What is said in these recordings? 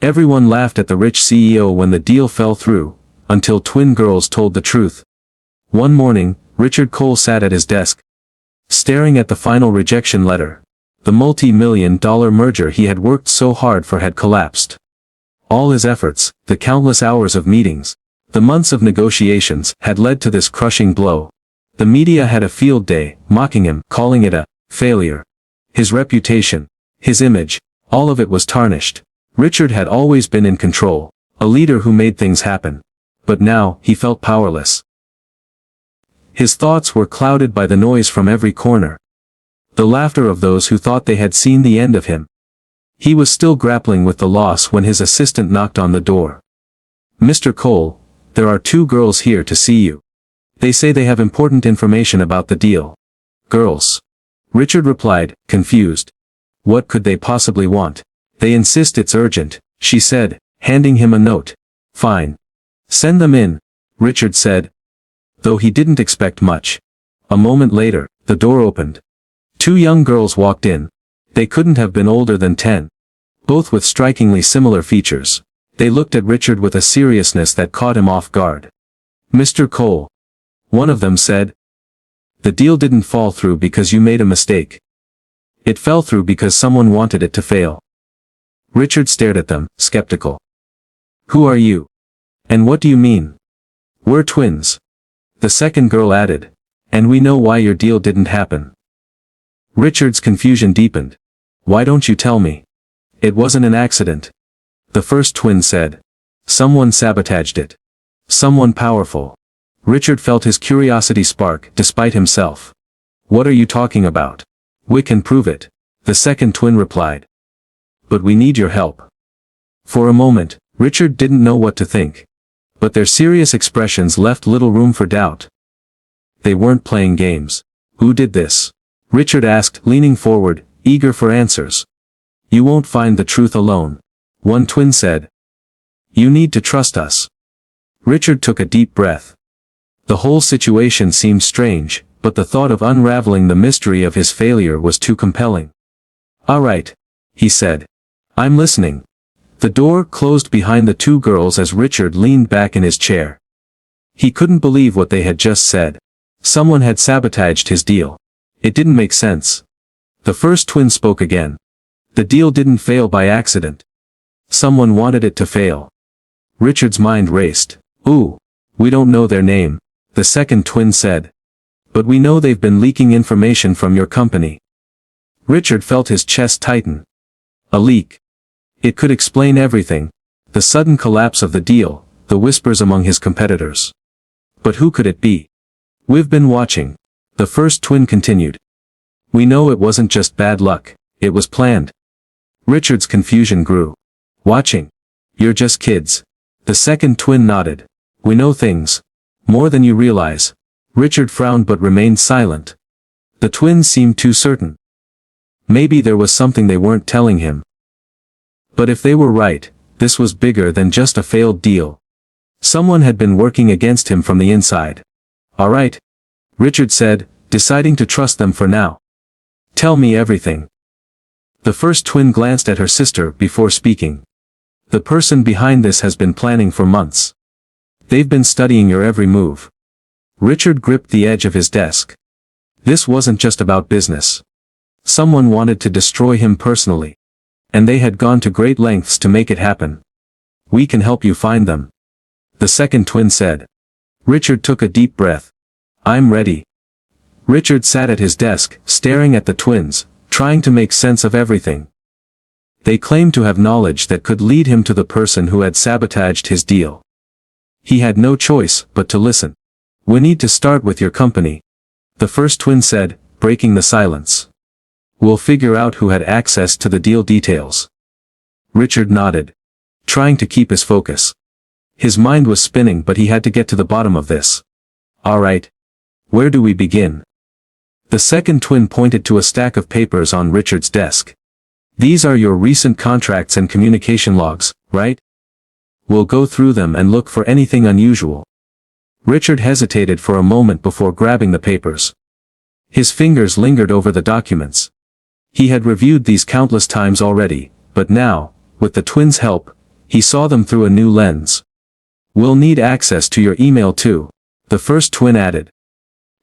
Everyone laughed at the rich CEO when the deal fell through, until twin girls told the truth. One morning, Richard Cole sat at his desk, staring at the final rejection letter. The multi-million-dollar merger he had worked so hard for had collapsed. All his efforts, the countless hours of meetings, the months of negotiations, had led to this crushing blow. The media had a field day, mocking him, calling it a failure. His reputation, his image, all of it was tarnished. Richard had always been in control, a leader who made things happen. But now, he felt powerless. His thoughts were clouded by the noise from every corner. The laughter of those who thought they had seen the end of him. He was still grappling with the loss when his assistant knocked on the door. "Mr. Cole, there are 2 girls here to see you. They say they have important information about the deal." "Girls?" Richard replied, confused. What could they possibly want? "They insist it's urgent," she said, handing him a note. "Fine. Send them in," Richard said, though he didn't expect much. A moment later, the door opened. 2 young girls walked in. They couldn't have been older than 10. Both with strikingly similar features. They looked at Richard with a seriousness that caught him off guard. "Mr. Cole," one of them said, "the deal didn't fall through because you made a mistake. It fell through because someone wanted it to fail." Richard stared at them, skeptical. "Who are you? And what do you mean?" "We're twins," the second girl added. "And we know why your deal didn't happen." Richard's confusion deepened. "Why don't you tell me?" "It wasn't an accident," the first twin said. "Someone sabotaged it. Someone powerful." Richard felt his curiosity spark, despite himself. "What are you talking about?" "We can prove it," the second twin replied. "But we need your help." For a moment, Richard didn't know what to think. But their serious expressions left little room for doubt. They weren't playing games. "Who did this?" Richard asked, leaning forward, eager for answers. "You won't find the truth alone," one twin said. "You need to trust us." Richard took a deep breath. The whole situation seemed strange, but the thought of unraveling the mystery of his failure was too compelling. "All right," he said. "I'm listening." The door closed behind the 2 girls as Richard leaned back in his chair. He couldn't believe what they had just said. Someone had sabotaged his deal. It didn't make sense. The first twin spoke again. "The deal didn't fail by accident. Someone wanted it to fail." Richard's mind raced. "Ooh, we don't know their name," the second twin said. "But we know they've been leaking information from your company." Richard felt his chest tighten. A leak. It could explain everything. The sudden collapse of the deal, the whispers among his competitors. But who could it be? "We've been watching," the first twin continued. "We know it wasn't just bad luck, it was planned." Richard's confusion grew. "Watching? You're just kids." The second twin nodded. "We know things. More than you realize." Richard frowned but remained silent. The twins seemed too certain. Maybe there was something they weren't telling him. But if they were right, this was bigger than just a failed deal. Someone had been working against him from the inside. "All right," Richard said, deciding to trust them for now. "Tell me everything." The first twin glanced at her sister before speaking. "The person behind this has been planning for months. They've been studying your every move." Richard gripped the edge of his desk. This wasn't just about business. Someone wanted to destroy him personally. And they had gone to great lengths to make it happen. "We can help you find them," the second twin said. Richard took a deep breath. "I'm ready." Richard sat at his desk, staring at the twins, trying to make sense of everything. They claimed to have knowledge that could lead him to the person who had sabotaged his deal. He had no choice but to listen. "We need to start with your company," the first twin said, breaking the silence. "We'll figure out who had access to the deal details." Richard nodded, trying to keep his focus. His mind was spinning, but he had to get to the bottom of this. "All right. Where do we begin?" The second twin pointed to a stack of papers on Richard's desk. "These are your recent contracts and communication logs, right? We'll go through them and look for anything unusual." Richard hesitated for a moment before grabbing the papers. His fingers lingered over the documents. He had reviewed these countless times already, but now, with the twins' help, he saw them through a new lens. "We'll need access to your email too," the first twin added.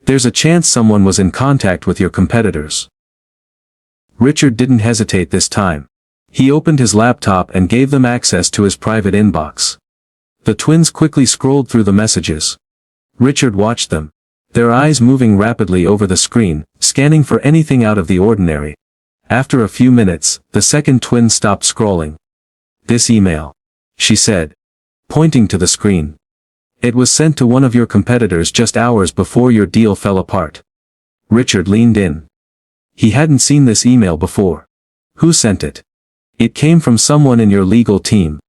"There's a chance someone was in contact with your competitors." Richard didn't hesitate this time. He opened his laptop and gave them access to his private inbox. The twins quickly scrolled through the messages. Richard watched them, their eyes moving rapidly over the screen, scanning for anything out of the ordinary. After a few minutes, the second twin stopped scrolling. "This email," she said, pointing to the screen. "It was sent to one of your competitors just hours before your deal fell apart." Richard leaned in. He hadn't seen this email before. "Who sent it?" "It came from someone in your legal team,"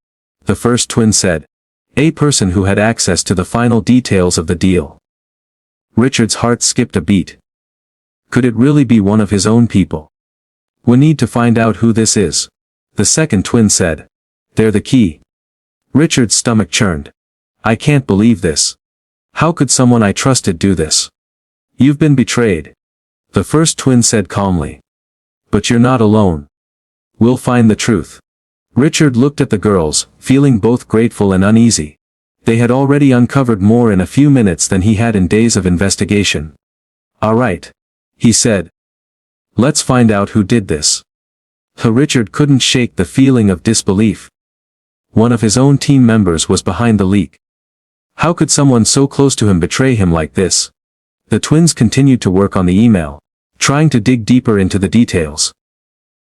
the first twin said. "A person who had access to the final details of the deal." Richard's heart skipped a beat. Could it really be one of his own people? "We need to find out who this is," the second twin said. "They're the key." Richard's stomach churned. "I can't believe this. How could someone I trusted do this?" "You've been betrayed," the first twin said calmly. "But you're not alone. We'll find the truth." Richard looked at the girls, feeling both grateful and uneasy. They had already uncovered more in a few minutes than he had in days of investigation. "All right," he said. "Let's find out who did this." Richard couldn't shake the feeling of disbelief. One of his own team members was behind the leak. How could someone so close to him betray him like this? The twins continued to work on the email, trying to dig deeper into the details.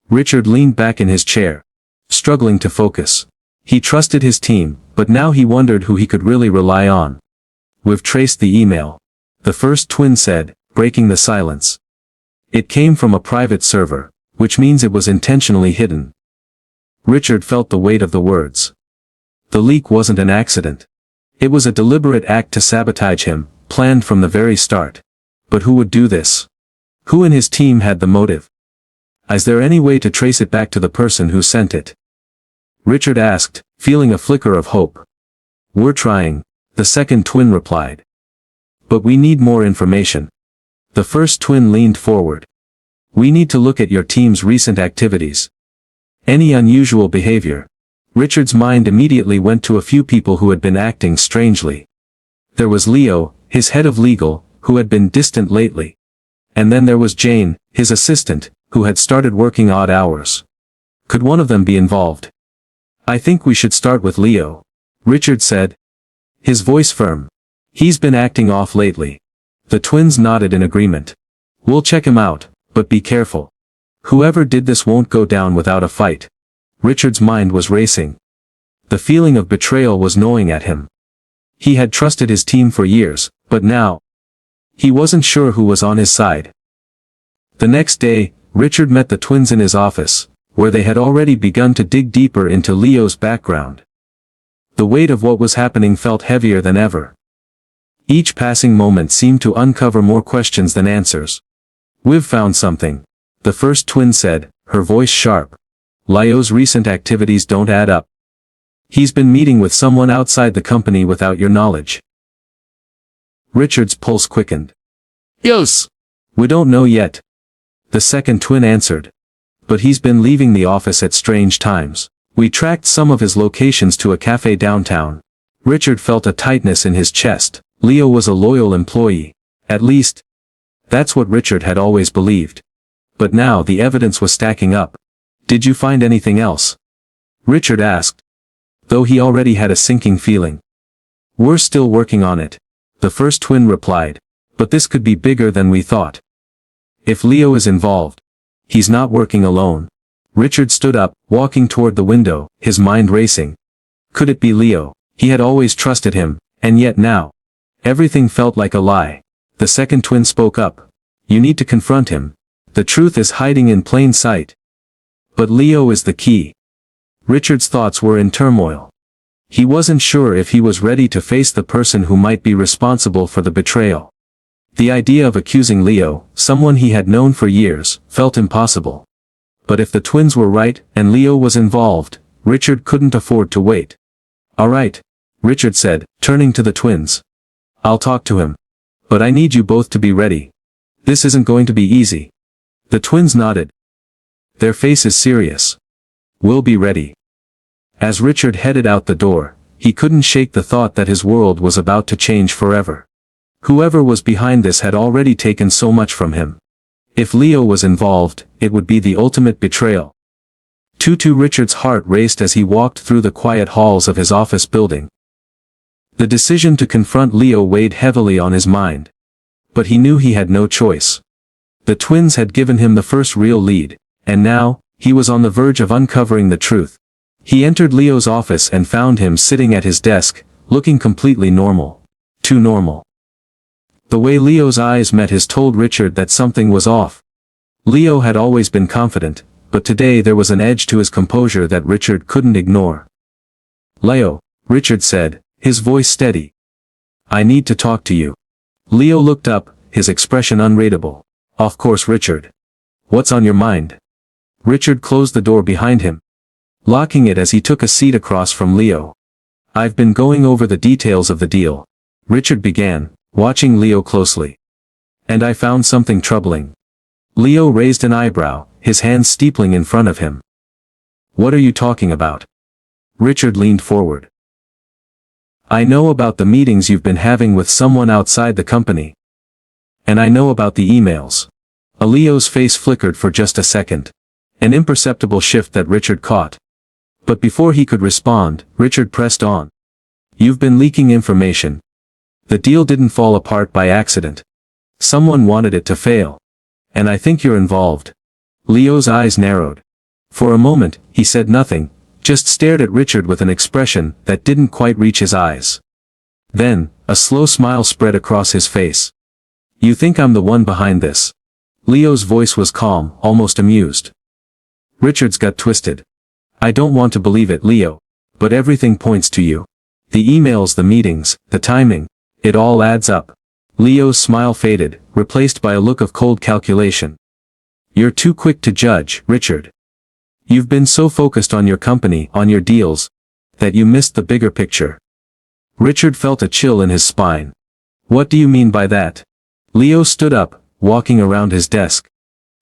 Richard leaned back in his chair, struggling to focus. He trusted his team, but now he wondered who he could really rely on. "We've traced the email," the first twin said, breaking the silence. "It came from a private server, which means it was intentionally hidden." Richard felt the weight of the words. The leak wasn't an accident. It was a deliberate act to sabotage him, planned from the very start. But who would do this? Who in his team had the motive? Is there any way to trace it back to the person who sent it? Richard asked, feeling a flicker of hope. "We're trying," the second twin replied. "But we need more information." The first twin leaned forward. "We need to look at your team's recent activities. Any unusual behavior." Richard's mind immediately went to a few people who had been acting strangely. There was Leo, his head of legal, who had been distant lately. And then there was Jane, his assistant, who had started working odd hours. Could one of them be involved? "I think we should start with Leo," Richard said, his voice firm. "He's been acting off lately." The twins nodded in agreement. "We'll check him out, but be careful. Whoever did this won't go down without a fight." Richard's mind was racing. The feeling of betrayal was gnawing at him. He had trusted his team for years, but now, he wasn't sure who was on his side. The next day, Richard met the twins in his office, where they had already begun to dig deeper into Leo's background. The weight of what was happening felt heavier than ever. Each passing moment seemed to uncover more questions than answers. "We've found something," the first twin said, her voice sharp. "Leo's recent activities don't add up. He's been meeting with someone outside the company without your knowledge." Richard's pulse quickened. "Yes. We don't know yet," the second twin answered. "But he's been leaving the office at strange times. We tracked some of his locations to a cafe downtown." Richard felt a tightness in his chest. Leo was a loyal employee. At least, that's what Richard had always believed. But now the evidence was stacking up. "Did you find anything else?" Richard asked, though he already had a sinking feeling. "We're still working on it," the first twin replied. "But this could be bigger than we thought. If Leo is involved, he's not working alone." Richard stood up, walking toward the window, his mind racing. Could it be Leo? He had always trusted him, and yet now, everything felt like a lie. The second twin spoke up. "You need to confront him. The truth is hiding in plain sight." "But Leo is the key." Richard's thoughts were in turmoil. He wasn't sure if he was ready to face the person who might be responsible for the betrayal. The idea of accusing Leo, someone he had known for years, felt impossible. But if the twins were right, and Leo was involved, Richard couldn't afford to wait. "All right," Richard said, turning to the twins. "I'll talk to him. But I need you both to be ready. This isn't going to be easy." The twins nodded. Their faces serious. "We'll be ready." As Richard headed out the door, he couldn't shake the thought that his world was about to change forever. Whoever was behind this had already taken so much from him. If Leo was involved, it would be the ultimate betrayal. Richard's heart raced as he walked through the quiet halls of his office building. The decision to confront Leo weighed heavily on his mind. But he knew he had no choice. The twins had given him the first real lead, and now, he was on the verge of uncovering the truth. He entered Leo's office and found him sitting at his desk, looking completely normal. Too normal. The way Leo's eyes met his told Richard that something was off. Leo had always been confident, but today there was an edge to his composure that Richard couldn't ignore. "Leo," Richard said, his voice steady. "I need to talk to you." Leo looked up, his expression unreadable. "Of course, Richard. What's on your mind?" Richard closed the door behind him, locking it as he took a seat across from Leo. "I've been going over the details of the deal," Richard began, watching Leo closely. "And I found something troubling." Leo raised an eyebrow, his hands steepling in front of him. "What are you talking about?" Richard leaned forward. "I know about the meetings you've been having with someone outside the company. And I know about the emails." Leo's face flickered for just a second. An imperceptible shift that Richard caught. But before he could respond, Richard pressed on. "You've been leaking information. The deal didn't fall apart by accident. Someone wanted it to fail. And I think you're involved." Leo's eyes narrowed. For a moment, he said nothing, just stared at Richard with an expression that didn't quite reach his eyes. Then, a slow smile spread across his face. "You think I'm the one behind this?" Leo's voice was calm, almost amused. Richard's gut twisted. "I don't want to believe it, Leo. But everything points to you. The emails, the meetings, the timing. It all adds up." Leo's smile faded, replaced by a look of cold calculation. "You're too quick to judge, Richard. You've been so focused on your company, on your deals, that you missed the bigger picture." Richard felt a chill in his spine. "What do you mean by that?" Leo stood up, walking around his desk.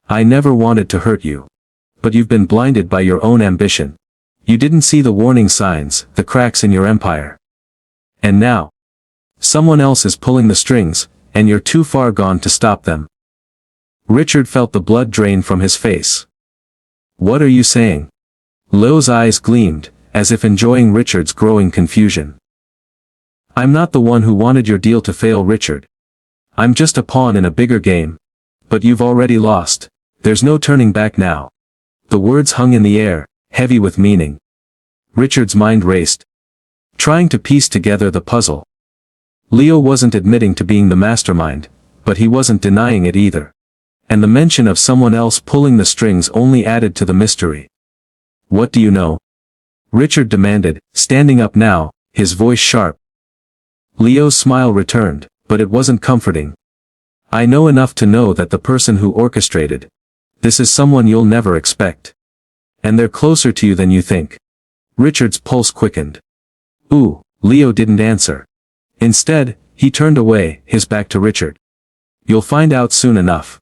"I never wanted to hurt you. But you've been blinded by your own ambition. You didn't see the warning signs, the cracks in your empire. And now, someone else is pulling the strings, and you're too far gone to stop them." Richard felt the blood drain from his face. "What are you saying?" Leo's eyes gleamed, as if enjoying Richard's growing confusion. "I'm not the one who wanted your deal to fail, Richard. I'm just a pawn in a bigger game. But you've already lost. There's no turning back now." The words hung in the air, heavy with meaning. Richard's mind raced, trying to piece together the puzzle. Leo wasn't admitting to being the mastermind, but he wasn't denying it either. And the mention of someone else pulling the strings only added to the mystery. "What do you know?" Richard demanded, standing up now, his voice sharp. Leo's smile returned, but it wasn't comforting. "I know enough to know that the person who orchestrated this is someone you'll never expect. And they're closer to you than you think." Richard's pulse quickened. "Ooh," Leo didn't answer. Instead, he turned away, his back to Richard. "You'll find out soon enough.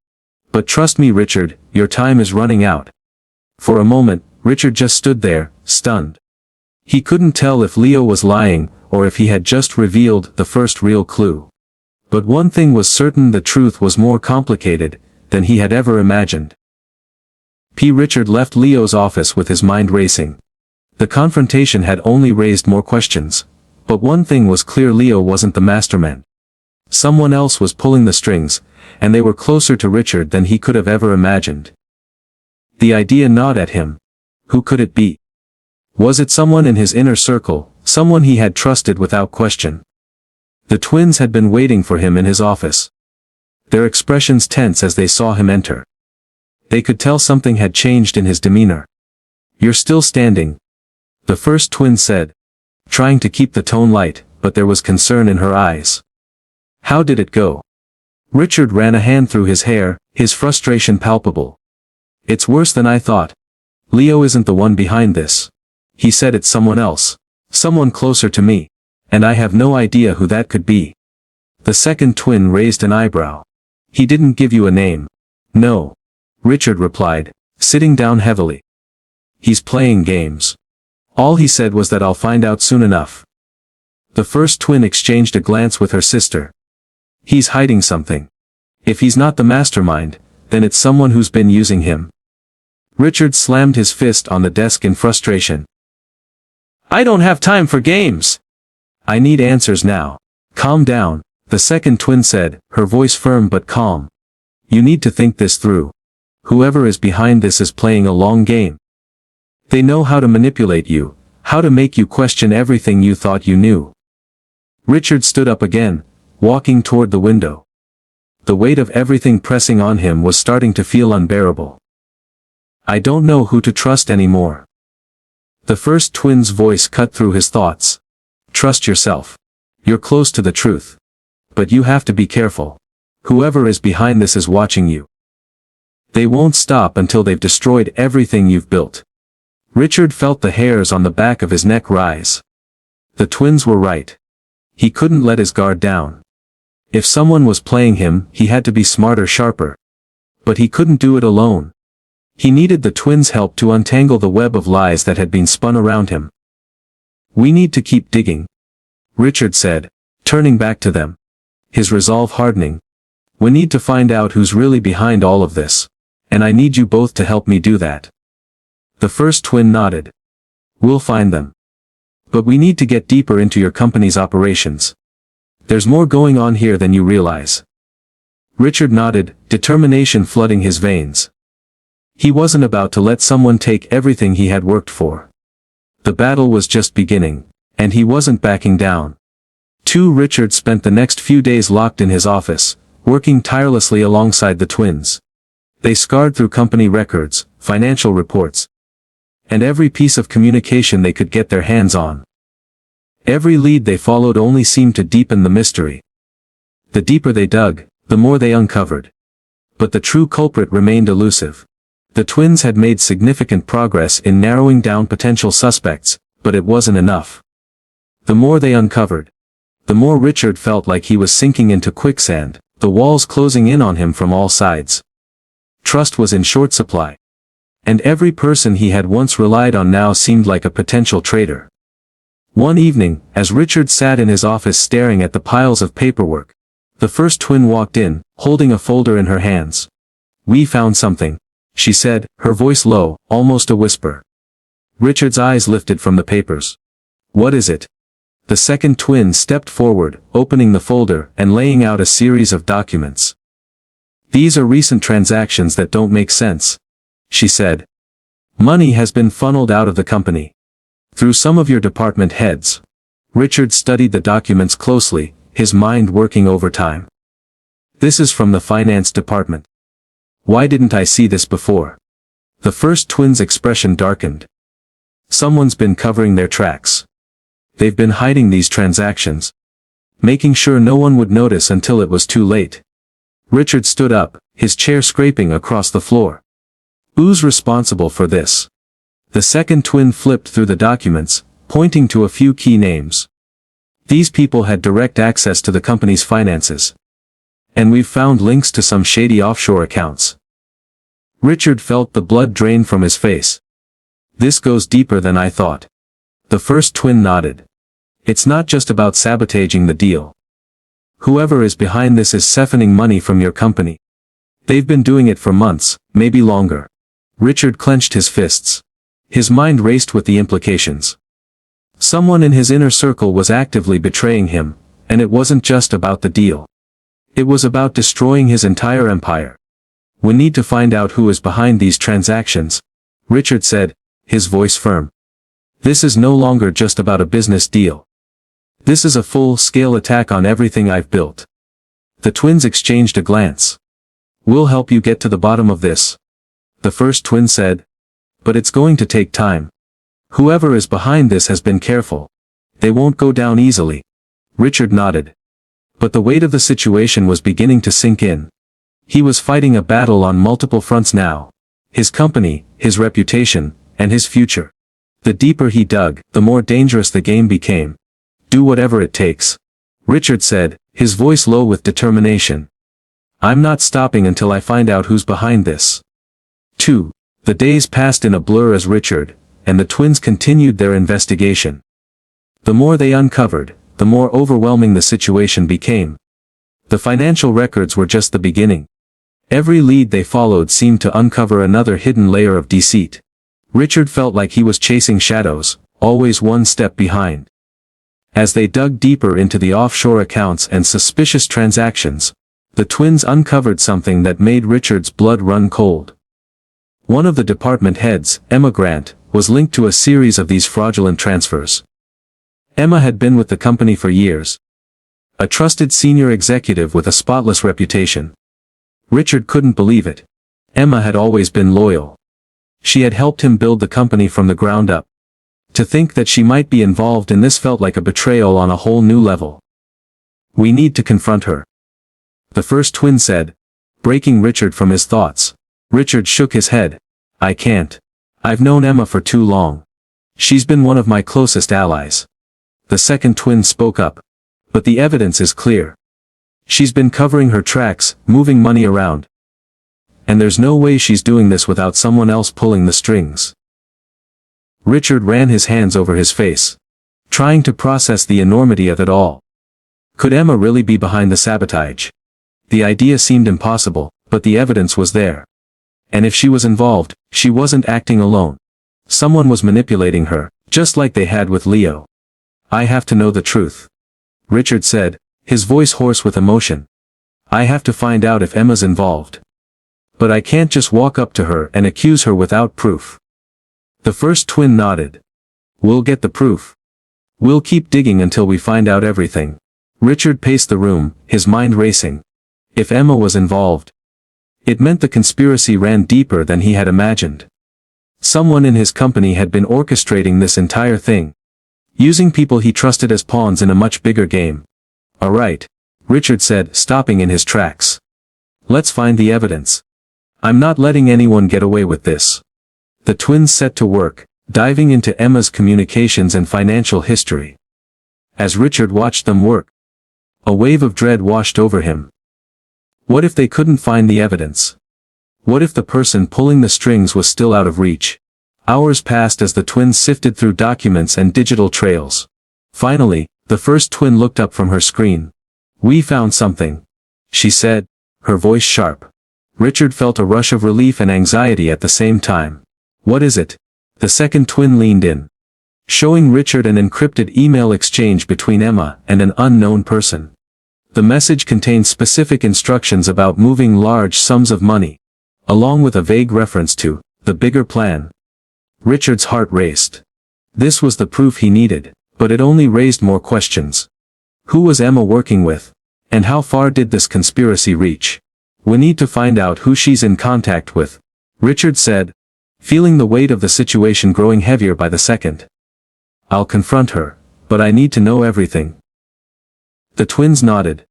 But trust me, Richard, your time is running out." For a moment, Richard just stood there, stunned. He couldn't tell if Leo was lying, or if he had just revealed the first real clue. But one thing was certain: the truth was more complicated than he had ever imagined. Richard left Leo's office with his mind racing. The confrontation had only raised more questions. But one thing was clear: Leo wasn't the mastermind. Someone else was pulling the strings, and they were closer to Richard than he could have ever imagined. The idea gnawed at him. Who could it be? Was it someone in his inner circle, someone he had trusted without question? The twins had been waiting for him in his office. Their expressions tense as they saw him enter. They could tell something had changed in his demeanor. "You're still standing," the first twin said, trying to keep the tone light, but there was concern in her eyes. "How did it go?" Richard ran a hand through his hair, his frustration palpable. "It's worse than I thought. Leo isn't the one behind this. He said it's someone else. Someone closer to me. And I have no idea who that could be." The second twin raised an eyebrow. "He didn't give you a name." "No," Richard replied, sitting down heavily. "He's playing games. All he said was that I'll find out soon enough. The first twin exchanged a glance with her sister. He's hiding something. If he's not the mastermind, then it's someone who's been using him. Richard slammed his fist on the desk in frustration. I don't have time for games. I need answers now. Calm down, the second twin said, her voice firm but calm. You need to think this through. Whoever is behind this is playing a long game. They know how to manipulate you, how to make you question everything you thought you knew. Richard stood up again, walking toward the window. The weight of everything pressing on him was starting to feel unbearable. I don't know who to trust anymore. The first twin's voice cut through his thoughts. Trust yourself. You're close to the truth. But you have to be careful. Whoever is behind this is watching you. They won't stop until they've destroyed everything you've built. Richard felt the hairs on the back of his neck rise. The twins were right. He couldn't let his guard down. If someone was playing him, he had to be smarter, sharper. But he couldn't do it alone. He needed the twins' help to untangle the web of lies that had been spun around him. We need to keep digging, Richard said, turning back to them. His resolve hardening. We need to find out who's really behind all of this. And I need you both to help me do that. The first twin nodded. We'll find them. But we need to get deeper into your company's operations. There's more going on here than you realize. Richard nodded, determination flooding his veins. He wasn't about to let someone take everything he had worked for. The battle was just beginning, and he wasn't backing down. Richard spent the next few days locked in his office, working tirelessly alongside the twins. They scoured through company records, financial reports, and every piece of communication they could get their hands on. Every lead they followed only seemed to deepen the mystery. The deeper they dug, the more they uncovered. But the true culprit remained elusive. The twins had made significant progress in narrowing down potential suspects, but it wasn't enough. The more they uncovered, the more Richard felt like he was sinking into quicksand, the walls closing in on him from all sides. Trust was in short supply. And every person he had once relied on now seemed like a potential traitor. One evening, as Richard sat in his office staring at the piles of paperwork, the first twin walked in, holding a folder in her hands. We found something, she said, her voice low, almost a whisper. Richard's eyes lifted from the papers. What is it? The second twin stepped forward, opening the folder and laying out a series of documents. These are recent transactions that don't make sense, she said. Money has been funneled out of the company. Through some of your department heads. Richard studied the documents closely, his mind working overtime. This is from the finance department. Why didn't I see this before? The first twin's expression darkened. Someone's been covering their tracks. They've been hiding these transactions, making sure no one would notice until it was too late. Richard stood up, his chair scraping across the floor. Who's responsible for this? The second twin flipped through the documents, pointing to a few key names. These people had direct access to the company's finances. And we've found links to some shady offshore accounts. Richard felt the blood drain from his face. This goes deeper than I thought. The first twin nodded. It's not just about sabotaging the deal. Whoever is behind this is siphoning money from your company. They've been doing it for months, maybe longer. Richard clenched his fists. His mind raced with the implications. Someone in his inner circle was actively betraying him, and it wasn't just about the deal. It was about destroying his entire empire. We need to find out who is behind these transactions, Richard said, his voice firm. This is no longer just about a business deal. This is a full-scale attack on everything I've built. The twins exchanged a glance. We'll help you get to the bottom of this, the first twin said. But it's going to take time. Whoever is behind this has been careful. They won't go down easily. Richard nodded. But the weight of the situation was beginning to sink in. He was fighting a battle on multiple fronts now. His company, his reputation, and his future. The deeper he dug, the more dangerous the game became. Do whatever it takes, Richard said, his voice low with determination. I'm not stopping until I find out who's behind this. 2. The days passed in a blur as Richard, and the twins continued their investigation. The more they uncovered, the more overwhelming the situation became. The financial records were just the beginning. Every lead they followed seemed to uncover another hidden layer of deceit. Richard felt like he was chasing shadows, always one step behind. As they dug deeper into the offshore accounts and suspicious transactions, the twins uncovered something that made Richard's blood run cold. One of the department heads, Emma Grant, was linked to a series of these fraudulent transfers. Emma had been with the company for years. A trusted senior executive with a spotless reputation. Richard couldn't believe it. Emma had always been loyal. She had helped him build the company from the ground up. To think that she might be involved in this felt like a betrayal on a whole new level. "We need to confront her," the first twin said, breaking Richard from his thoughts. Richard shook his head. "I can't. I've known Emma for too long. She's been one of my closest allies." The second twin spoke up. "But the evidence is clear. She's been covering her tracks, moving money around. And there's no way she's doing this without someone else pulling the strings." Richard ran his hands over his face, trying to process the enormity of it all. Could Emma really be behind the sabotage? The idea seemed impossible, but the evidence was there. And if she was involved, she wasn't acting alone. Someone was manipulating her, just like they had with Leo. "I have to know the truth," Richard said, his voice hoarse with emotion. "I have to find out if Emma's involved. But I can't just walk up to her and accuse her without proof." The first twin nodded. "We'll get the proof. We'll keep digging until we find out everything." Richard paced the room, his mind racing. If Emma was involved, it meant the conspiracy ran deeper than he had imagined. Someone in his company had been orchestrating this entire thing, using people he trusted as pawns in a much bigger game. "All right," Richard said, stopping in his tracks. "Let's find the evidence. I'm not letting anyone get away with this." The twins set to work, diving into Emma's communications and financial history. As Richard watched them work, a wave of dread washed over him. What if they couldn't find the evidence? What if the person pulling the strings was still out of reach? Hours passed as the twins sifted through documents and digital trails. Finally, the first twin looked up from her screen. "We found something," she said, her voice sharp. Richard felt a rush of relief and anxiety at the same time. "What is it?" The second twin leaned in, showing Richard an encrypted email exchange between Emma and an unknown person. The message contained specific instructions about moving large sums of money, along with a vague reference to the bigger plan. Richard's heart raced. This was the proof he needed, but it only raised more questions. Who was Emma working with? And how far did this conspiracy reach? "We need to find out who she's in contact with," Richard said, feeling the weight of the situation growing heavier by the second. "I'll confront her, but I need to know everything." The twins nodded,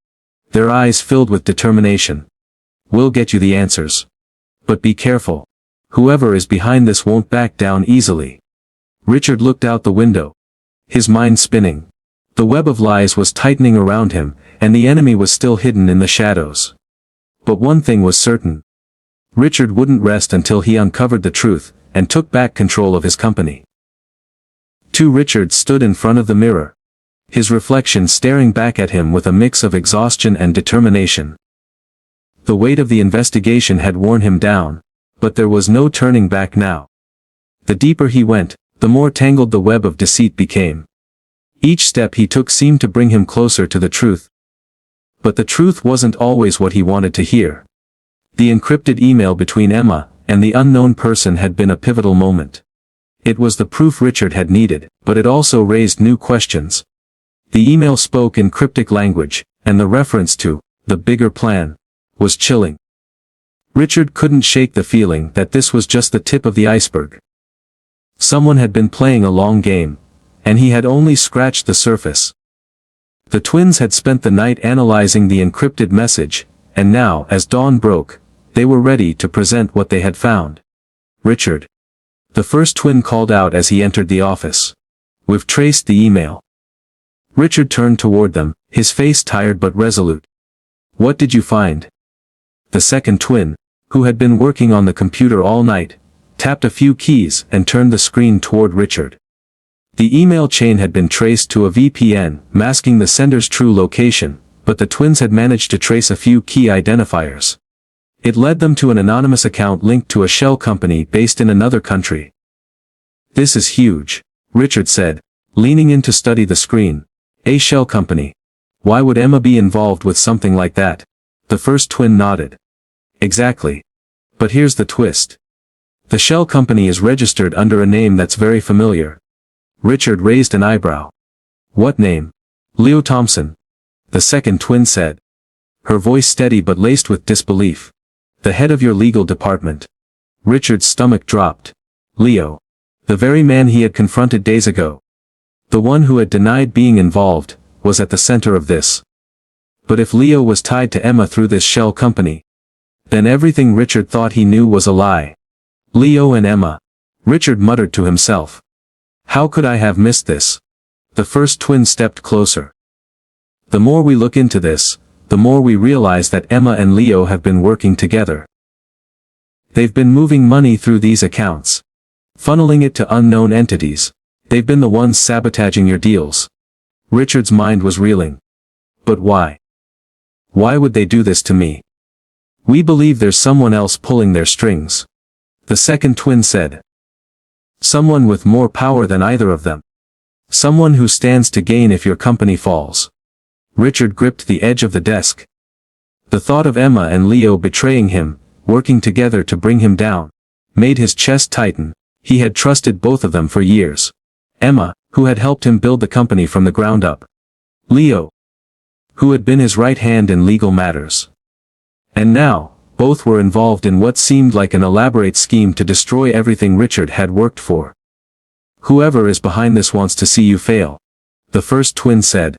their eyes filled with determination. "We'll get you the answers. But be careful. Whoever is behind this won't back down easily." Richard looked out the window, his mind spinning. The web of lies was tightening around him, and the enemy was still hidden in the shadows. But one thing was certain. Richard wouldn't rest until he uncovered the truth, and took back control of his company. Richard stood in front of the mirror, his reflection staring back at him with a mix of exhaustion and determination. The weight of the investigation had worn him down, but there was no turning back now. The deeper he went, the more tangled the web of deceit became. Each step he took seemed to bring him closer to the truth. But the truth wasn't always what he wanted to hear. The encrypted email between Emma and the unknown person had been a pivotal moment. It was the proof Richard had needed, but it also raised new questions. The email spoke in cryptic language, and the reference to the bigger plan was chilling. Richard couldn't shake the feeling that this was just the tip of the iceberg. Someone had been playing a long game, and he had only scratched the surface. The twins had spent the night analyzing the encrypted message, and now, as dawn broke, they were ready to present what they had found. "Richard," the first twin called out as he entered the office. "We've traced the email." Richard turned toward them, his face tired but resolute. "What did you find?" The second twin, who had been working on the computer all night, tapped a few keys and turned the screen toward Richard. The email chain had been traced to a VPN, masking the sender's true location, but the twins had managed to trace a few key identifiers. It led them to an anonymous account linked to a shell company based in another country. "This is huge," Richard said, leaning in to study the screen. "A shell company. Why would Emma be involved with something like that?" The first twin nodded. "Exactly. But here's the twist. The shell company is registered under a name that's very familiar." Richard raised an eyebrow. "What name?" "Leo Thompson," the second twin said, her voice steady but laced with disbelief. "The head of your legal department." Richard's stomach dropped. Leo. The very man he had confronted days ago. The one who had denied being involved, was at the center of this. But if Leo was tied to Emma through this shell company, then everything Richard thought he knew was a lie. Leo and Emma. Richard muttered to himself. "How could I have missed this?" The first twin stepped closer. "The more we look into this, the more we realize that Emma and Leo have been working together. They've been moving money through these accounts, funneling it to unknown entities. They've been the ones sabotaging your deals." Richard's mind was reeling. "But why? Why would they do this to me?" "We believe there's someone else pulling their strings," the second twin said. "Someone with more power than either of them. Someone who stands to gain if your company falls." Richard gripped the edge of the desk. The thought of Emma and Leo betraying him, working together to bring him down, made his chest tighten. He had trusted both of them for years. Emma, who had helped him build the company from the ground up. Leo, who had been his right hand in legal matters. And now, both were involved in what seemed like an elaborate scheme to destroy everything Richard had worked for. "Whoever is behind this wants to see you fail," the first twin said.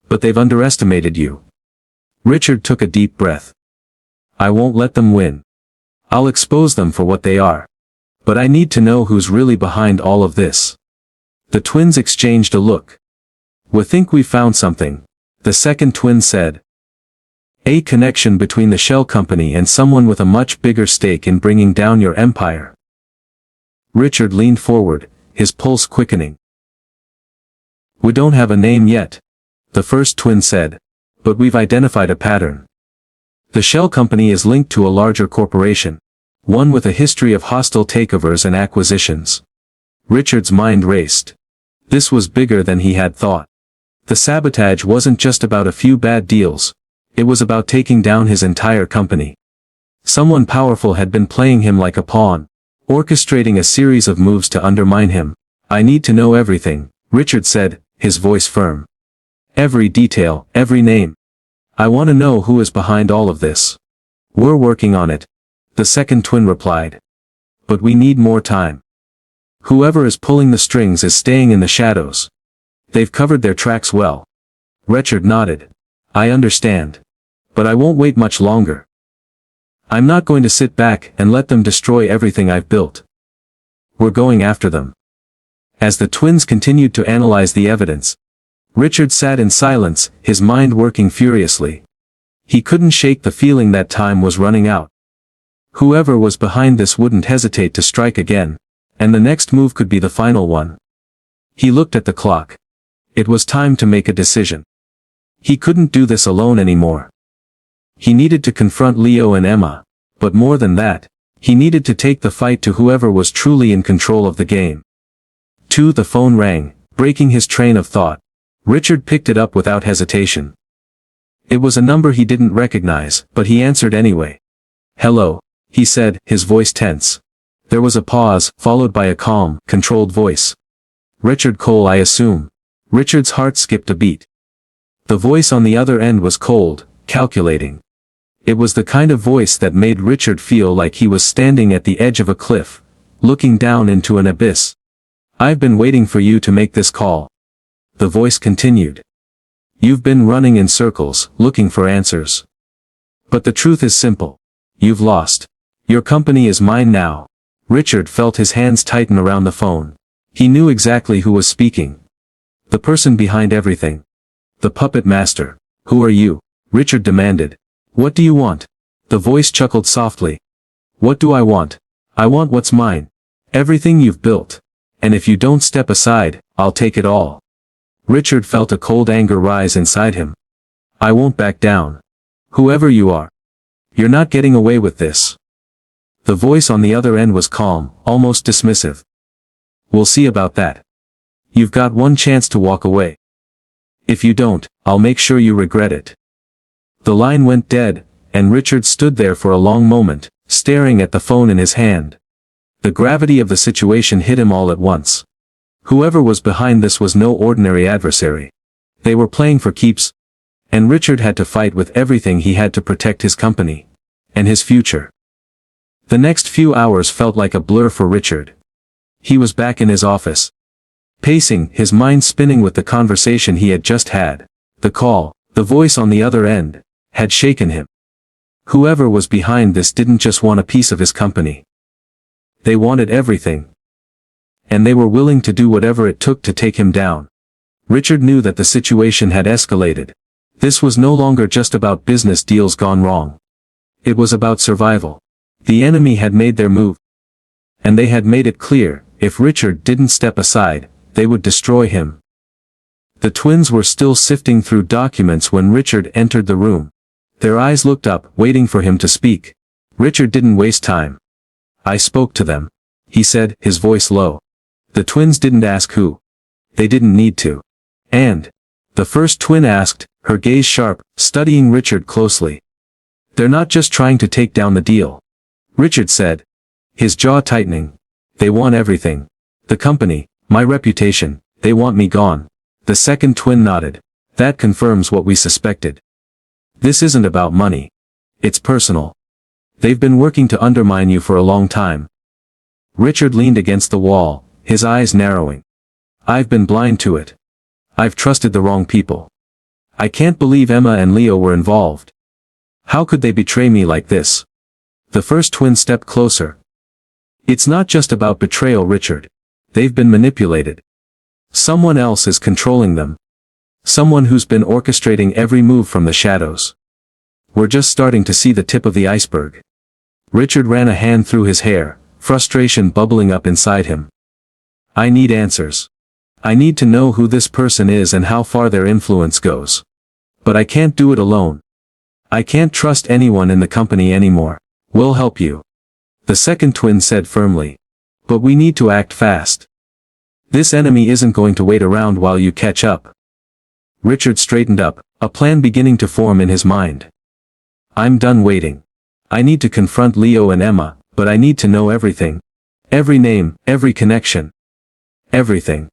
"But they've underestimated you." Richard took a deep breath. "I won't let them win. I'll expose them for what they are. But I need to know who's really behind all of this." The twins exchanged a look. "We think we found something," the second twin said. "A connection between the shell company and someone with a much bigger stake in bringing down your empire." Richard leaned forward, his pulse quickening. "We don't have a name yet," the first twin said, "but we've identified a pattern. The shell company is linked to a larger corporation, one with a history of hostile takeovers and acquisitions." Richard's mind raced. This was bigger than he had thought. The sabotage wasn't just about a few bad deals, it was about taking down his entire company. Someone powerful had been playing him like a pawn, orchestrating a series of moves to undermine him. "I need to know everything," Richard said, his voice firm. "Every detail, every name. I want to know who is behind all of this." "We're working on it," the second twin replied. "But we need more time. Whoever is pulling the strings is staying in the shadows. They've covered their tracks well." Richard nodded. "I understand. But I won't wait much longer. I'm not going to sit back and let them destroy everything I've built. We're going after them." As the twins continued to analyze the evidence, Richard sat in silence, his mind working furiously. He couldn't shake the feeling that time was running out. Whoever was behind this wouldn't hesitate to strike again, and the next move could be the final one. He looked at the clock. It was time to make a decision. He couldn't do this alone anymore. He needed to confront Leo and Emma, but more than that, he needed to take the fight to whoever was truly in control of the game. The phone rang, breaking his train of thought. Richard picked it up without hesitation. It was a number he didn't recognize, but he answered anyway. "Hello," he said, his voice tense. There was a pause, followed by a calm, controlled voice. "Richard Cole, I assume." Richard's heart skipped a beat. The voice on the other end was cold, calculating. It was the kind of voice that made Richard feel like he was standing at the edge of a cliff, looking down into an abyss. "I've been waiting for you to make this call," the voice continued. "You've been running in circles, looking for answers. But the truth is simple. You've lost. Your company is mine now." Richard felt his hands tighten around the phone. He knew exactly who was speaking. The person behind everything. The puppet master. "Who are you?" Richard demanded. "What do you want?" The voice chuckled softly. "What do I want? I want what's mine. Everything you've built. And if you don't step aside, I'll take it all. Richard felt a cold anger rise inside him. I won't back down. Whoever you are. You're not getting away with this. The voice on the other end was calm, almost dismissive. We'll see about that. You've got one chance to walk away. If you don't, I'll make sure you regret it. The line went dead, and Richard stood there for a long moment, staring at the phone in his hand. The gravity of the situation hit him all at once. Whoever was behind this was no ordinary adversary. They were playing for keeps, and Richard had to fight with everything he had to protect his company and his future. The next few hours felt like a blur for Richard. He was back in his office, pacing, his mind spinning with the conversation he had just had. The call, the voice on the other end, had shaken him. Whoever was behind this didn't just want a piece of his company. They wanted everything. And they were willing to do whatever it took to take him down. Richard knew that the situation had escalated. This was no longer just about business deals gone wrong. It was about survival. The enemy had made their move. And they had made it clear, if Richard didn't step aside, they would destroy him. The twins were still sifting through documents when Richard entered the room. Their eyes looked up, waiting for him to speak. Richard didn't waste time. I spoke to them, he said, his voice low. The twins didn't ask who. They didn't need to. And the first twin asked, her gaze sharp, studying Richard closely. They're not just trying to take down the deal. Richard said, his jaw tightening. They want everything. The company, my reputation, they want me gone. The second twin nodded. That confirms what we suspected. This isn't about money. It's personal. They've been working to undermine you for a long time. Richard leaned against the wall, his eyes narrowing. I've been blind to it. I've trusted the wrong people. I can't believe Emma and Leo were involved. How could they betray me like this? The first twin stepped closer. It's not just about betrayal, Richard. They've been manipulated. Someone else is controlling them. Someone who's been orchestrating every move from the shadows. We're just starting to see the tip of the iceberg. Richard ran a hand through his hair, frustration bubbling up inside him. I need answers. I need to know who this person is and how far their influence goes. But I can't do it alone. I can't trust anyone in the company anymore. We'll help you. The second twin said firmly. But we need to act fast. This enemy isn't going to wait around while you catch up. Richard straightened up, a plan beginning to form in his mind. I'm done waiting. I need to confront Leo and Emma, but I need to know everything. Every name, every connection. Everything.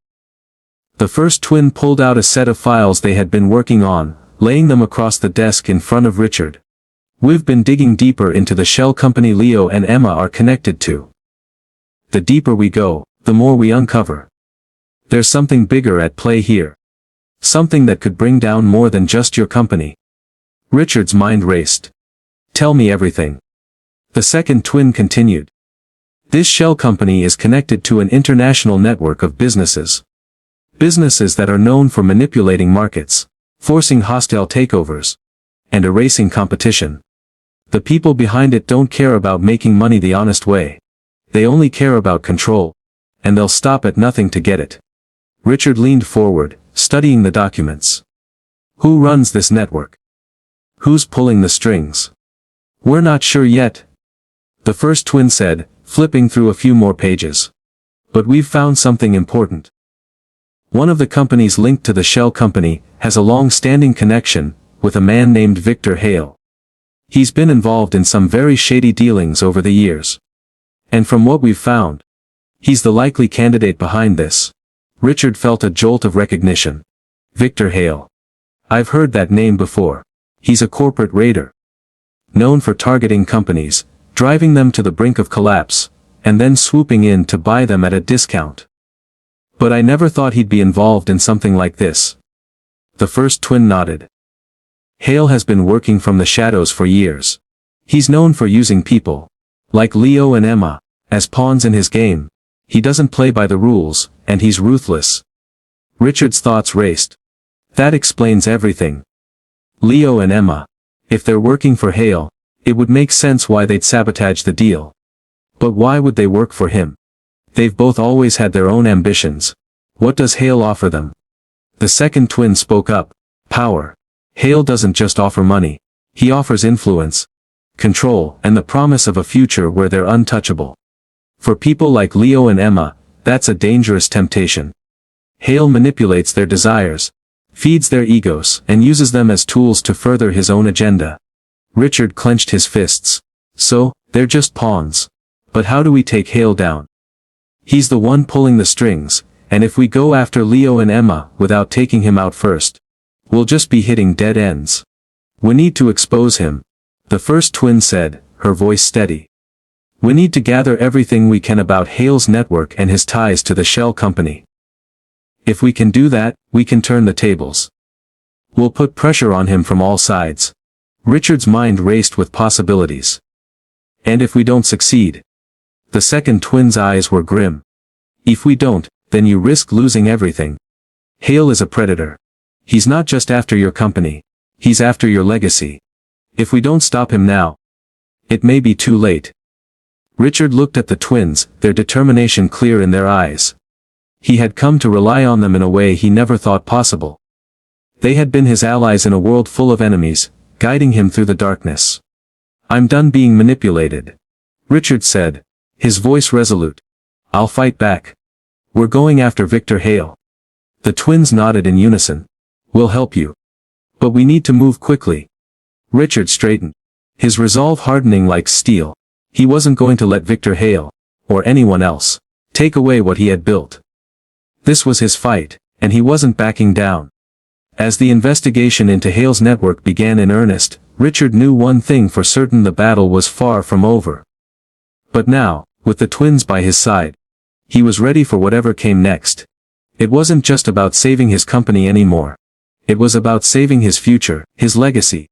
The first twin pulled out a set of files they had been working on, laying them across the desk in front of Richard. We've been digging deeper into the shell company Leo and Emma are connected to. The deeper we go, the more we uncover. There's something bigger at play here. Something that could bring down more than just your company. Richard's mind raced. Tell me everything. The second twin continued. This shell company is connected to an international network of businesses. Businesses that are known for manipulating markets, forcing hostile takeovers, and erasing competition. The people behind it don't care about making money the honest way. They only care about control. And they'll stop at nothing to get it. Richard leaned forward, studying the documents. Who runs this network? Who's pulling the strings? We're not sure yet. The first twin said, flipping through a few more pages. But we've found something important. One of the companies linked to the shell company has a long-standing connection with a man named Victor Hale. He's been involved in some very shady dealings over the years. And from what we've found, he's the likely candidate behind this. Richard felt a jolt of recognition. Victor Hale. I've heard that name before. He's a corporate raider. Known for targeting companies, driving them to the brink of collapse, and then swooping in to buy them at a discount. But I never thought he'd be involved in something like this. The first twin nodded. Hale has been working from the shadows for years. He's known for using people, like Leo and Emma, as pawns in his game. He doesn't play by the rules, and he's ruthless. Richard's thoughts raced. That explains everything. Leo and Emma. If they're working for Hale, it would make sense why they'd sabotage the deal. But why would they work for him? They've both always had their own ambitions. What does Hale offer them? The second twin spoke up. Power. Hale doesn't just offer money. He offers influence, control, and the promise of a future where they're untouchable. For people like Leo and Emma, that's a dangerous temptation. Hale manipulates their desires, feeds their egos, and uses them as tools to further his own agenda. Richard clenched his fists. So, they're just pawns. But how do we take Hale down? He's the one pulling the strings, and if we go after Leo and Emma without taking him out first, we'll just be hitting dead ends. We need to expose him, the first twin said, her voice steady. We need to gather everything we can about Hale's network and his ties to the shell company. If we can do that, we can turn the tables. We'll put pressure on him from all sides. Richard's mind raced with possibilities. And if we don't succeed? The second twin's eyes were grim. If we don't, then you risk losing everything. Hale is a predator. He's not just after your company. He's after your legacy. If we don't stop him now, it may be too late. Richard looked at the twins, their determination clear in their eyes. He had come to rely on them in a way he never thought possible. They had been his allies in a world full of enemies, guiding him through the darkness. I'm done being manipulated, Richard said, his voice resolute. I'll fight back. We're going after Victor Hale. The twins nodded in unison. We'll help you. But we need to move quickly. Richard straightened, his resolve hardening like steel. He wasn't going to let Victor Hale, or anyone else, take away what he had built. This was his fight, and he wasn't backing down. As the investigation into Hale's network began in earnest, Richard knew one thing for certain: the battle was far from over. But now, with the twins by his side, he was ready for whatever came next. It wasn't just about saving his company anymore. It was about saving his future, his legacy,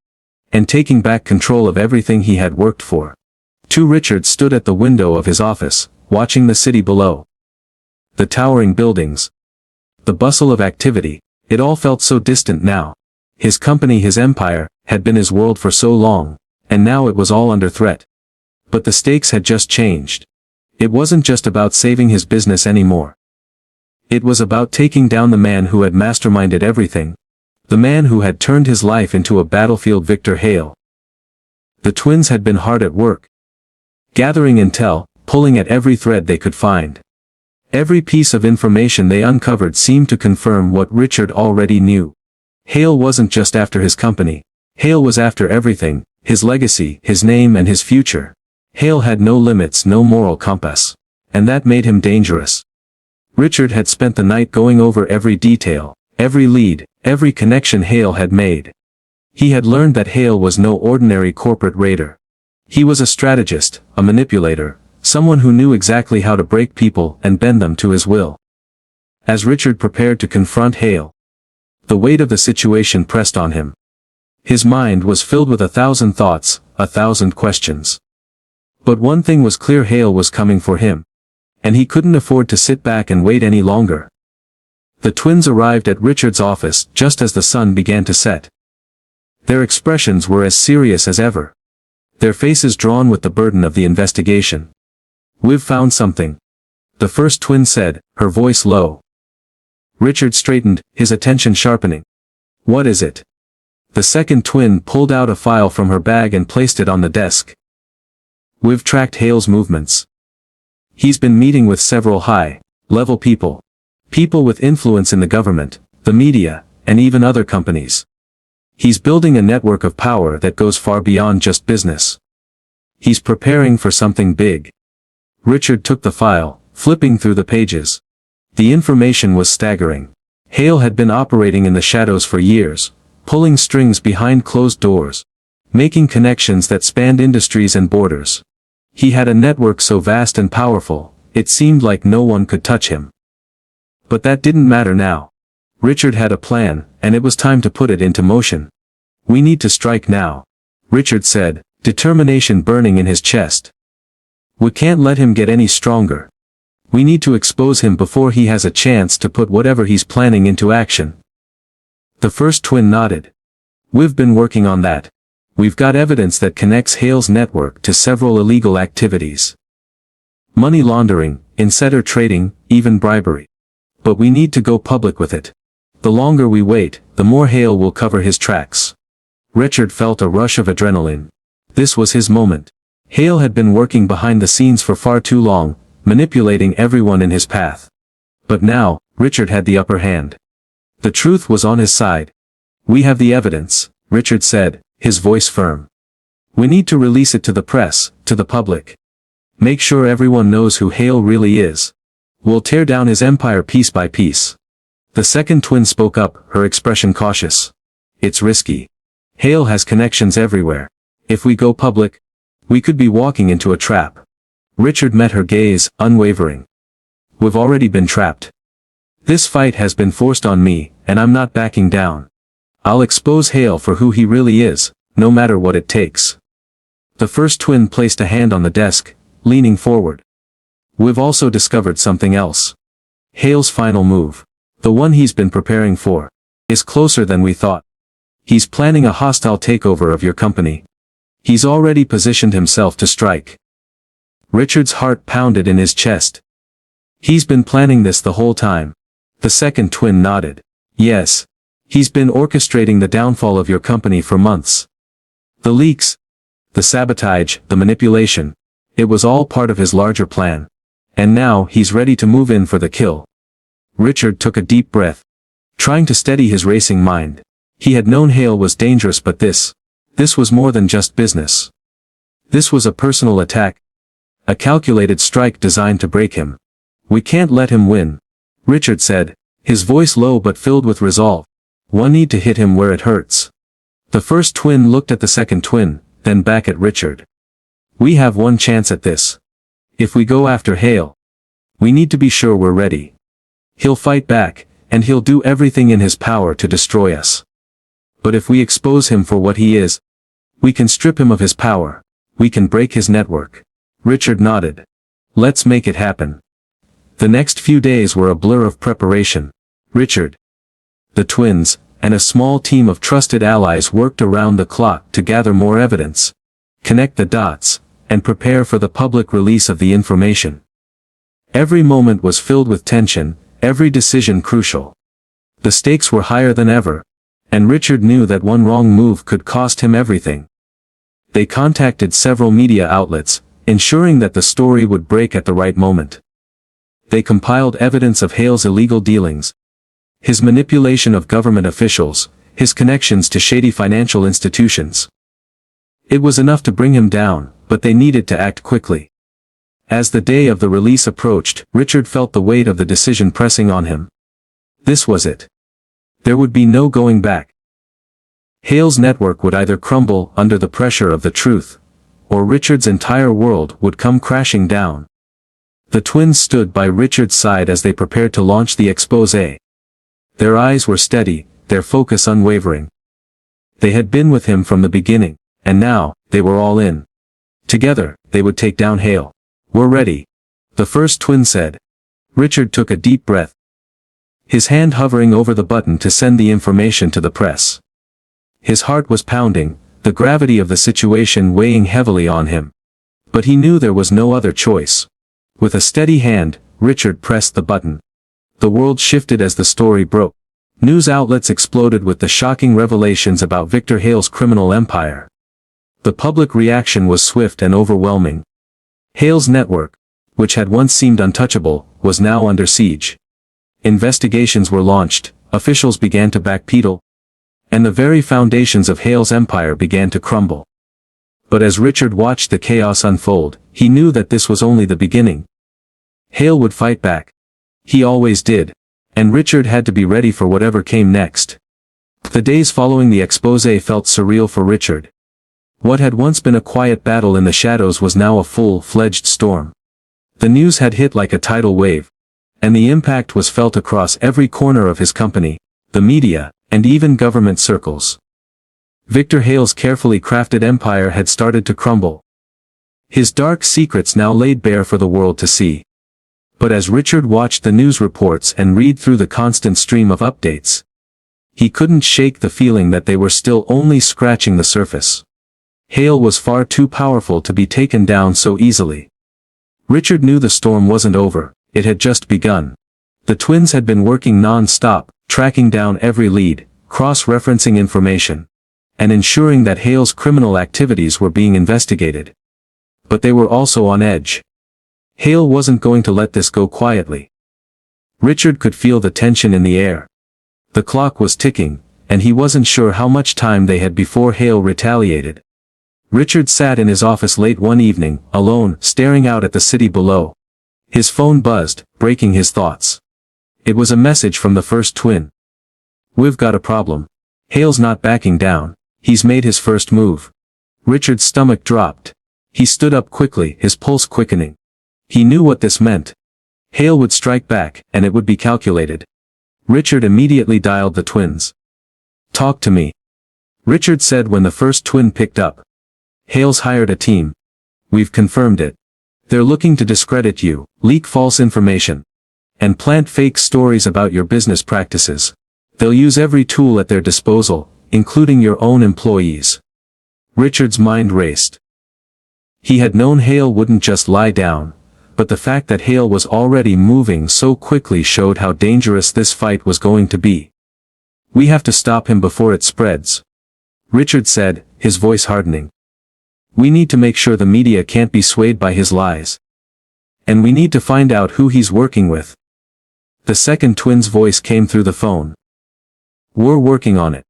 and taking back control of everything he had worked for. Richard stood at the window of his office, watching the city below. The towering buildings, the bustle of activity, it all felt so distant now. His company, his empire, had been his world for so long, and now it was all under threat. But the stakes had just changed. It wasn't just about saving his business anymore. It was about taking down the man who had masterminded everything. The man who had turned his life into a battlefield, Victor Hale. The twins had been hard at work, gathering intel, pulling at every thread they could find. Every piece of information they uncovered seemed to confirm what Richard already knew. Hale wasn't just after his company. Hale was after everything: his legacy, his name, and his future. Hale had no limits, no moral compass. And that made him dangerous. Richard had spent the night going over every detail, every lead, every connection Hale had made. He had learned that Hale was no ordinary corporate raider. He was a strategist, a manipulator, someone who knew exactly how to break people and bend them to his will. As Richard prepared to confront Hale, the weight of the situation pressed on him. His mind was filled with 1,000 thoughts, 1,000 questions. But one thing was clear: Hale was coming for him. And he couldn't afford to sit back and wait any longer. The twins arrived at Richard's office just as the sun began to set. Their expressions were as serious as ever, their faces drawn with the burden of the investigation. We've found something, the first twin said, her voice low. Richard straightened, his attention sharpening. What is it? The second twin pulled out a file from her bag and placed it on the desk. We've tracked Hale's movements. He's been meeting with several high-level people. People with influence in the government, the media, and even other companies. He's building a network of power that goes far beyond just business. He's preparing for something big. Richard took the file, flipping through the pages. The information was staggering. Hale had been operating in the shadows for years, pulling strings behind closed doors, making connections that spanned industries and borders. He had a network so vast and powerful, it seemed like no one could touch him. But that didn't matter now. Richard had a plan, and it was time to put it into motion. We need to strike now, Richard said, determination burning in his chest. We can't let him get any stronger. We need to expose him before he has a chance to put whatever he's planning into action. The first twin nodded. We've been working on that. We've got evidence that connects Hale's network to several illegal activities. money laundering, insider trading, even bribery. But we need to go public with it. The longer we wait, the more Hale will cover his tracks. Richard felt a rush of adrenaline. This was his moment. Hale had been working behind the scenes for far too long, manipulating everyone in his path. But now, Richard had the upper hand. The truth was on his side. We have the evidence, Richard said, his voice firm. We need to release it to the press, to the public. Make sure everyone knows who Hale really is. We'll tear down his empire piece by piece. The second twin spoke up, her expression cautious. It's risky. Hale has connections everywhere. If we go public, we could be walking into a trap. Richard met her gaze, unwavering. We've already been trapped. This fight has been forced on me, and I'm not backing down. I'll expose Hale for who he really is, no matter what it takes. The first twin placed a hand on the desk, leaning forward. We've also discovered something else. Hale's final move, the one he's been preparing for, is closer than we thought. He's planning a hostile takeover of your company. He's already positioned himself to strike. Richard's heart pounded in his chest. He's been planning this the whole time. The second twin nodded. Yes. He's been orchestrating the downfall of your company for months. The leaks, the sabotage, the manipulation. It was all part of his larger plan. And now he's ready to move in for the kill. Richard took a deep breath, trying to steady his racing mind. He had known Hale was dangerous, but this was more than just business. This was a personal attack. A calculated strike designed to break him. We can't let him win, Richard said, his voice low but filled with resolve. One need to hit him where it hurts. The first twin looked at the second twin, then back at Richard. We have one chance at this. If we go after Hale, we need to be sure we're ready. He'll fight back, and he'll do everything in his power to destroy us. But if we expose him for what he is, we can strip him of his power. We can break his network. Richard nodded. Let's make it happen. The next few days were a blur of preparation. Richard, the twins, and a small team of trusted allies worked around the clock to gather more evidence, connect the dots, and prepare for the public release of the information. Every moment was filled with tension, every decision crucial. The stakes were higher than ever, and Richard knew that one wrong move could cost him everything. They contacted several media outlets, ensuring that the story would break at the right moment. They compiled evidence of Hale's illegal dealings, his manipulation of government officials, his connections to shady financial institutions. It was enough to bring him down, but they needed to act quickly. As the day of the release approached, Richard felt the weight of the decision pressing on him. This was it. There would be no going back. Hale's network would either crumble under the pressure of the truth, or Richard's entire world would come crashing down. The twins stood by Richard's side as they prepared to launch the exposé. Their eyes were steady, their focus unwavering. They had been with him from the beginning, and now, they were all in. Together, they would take down Hale. We're ready, the first twin said. Richard took a deep breath, his hand hovering over the button to send the information to the press. His heart was pounding, the gravity of the situation weighing heavily on him. But he knew there was no other choice. With a steady hand, Richard pressed the button. The world shifted as the story broke. News outlets exploded with the shocking revelations about Victor Hale's criminal empire. The public reaction was swift and overwhelming. Hale's network, which had once seemed untouchable, was now under siege. Investigations were launched, officials began to backpedal, and the very foundations of Hale's empire began to crumble. But as Richard watched the chaos unfold, he knew that this was only the beginning. Hale would fight back. He always did, and Richard had to be ready for whatever came next. The days following the exposé felt surreal for Richard. What had once been a quiet battle in the shadows was now a full-fledged storm. The news had hit like a tidal wave, and the impact was felt across every corner of his company, the media, and even government circles. Victor Hale's carefully crafted empire had started to crumble. His dark secrets now laid bare for the world to see. But as Richard watched the news reports and read through the constant stream of updates, he couldn't shake the feeling that they were still only scratching the surface. Hale was far too powerful to be taken down so easily. Richard knew the storm wasn't over, it had just begun. The twins had been working non-stop, tracking down every lead, cross-referencing information, and ensuring that Hale's criminal activities were being investigated. But they were also on edge. Hale wasn't going to let this go quietly. Richard could feel the tension in the air. The clock was ticking, and he wasn't sure how much time they had before Hale retaliated. Richard sat in his office late one evening, alone, staring out at the city below. His phone buzzed, breaking his thoughts. It was a message from the first twin. "We've got a problem. Hale's not backing down. He's made his first move." Richard's stomach dropped. He stood up quickly, his pulse quickening. He knew what this meant. Hale would strike back, and it would be calculated. Richard immediately dialed the twins. "Talk to me," Richard said when the first twin picked up. "Hale's hired a team. We've confirmed it. They're looking to discredit you, leak false information, and plant fake stories about your business practices. They'll use every tool at their disposal, including your own employees." Richard's mind raced. He had known Hale wouldn't just lie down, but the fact that Hale was already moving so quickly showed how dangerous this fight was going to be. "We have to stop him before it spreads," Richard said, his voice hardening. "We need to make sure the media can't be swayed by his lies. And we need to find out who he's working with." The second twin's voice came through the phone. "We're working on it.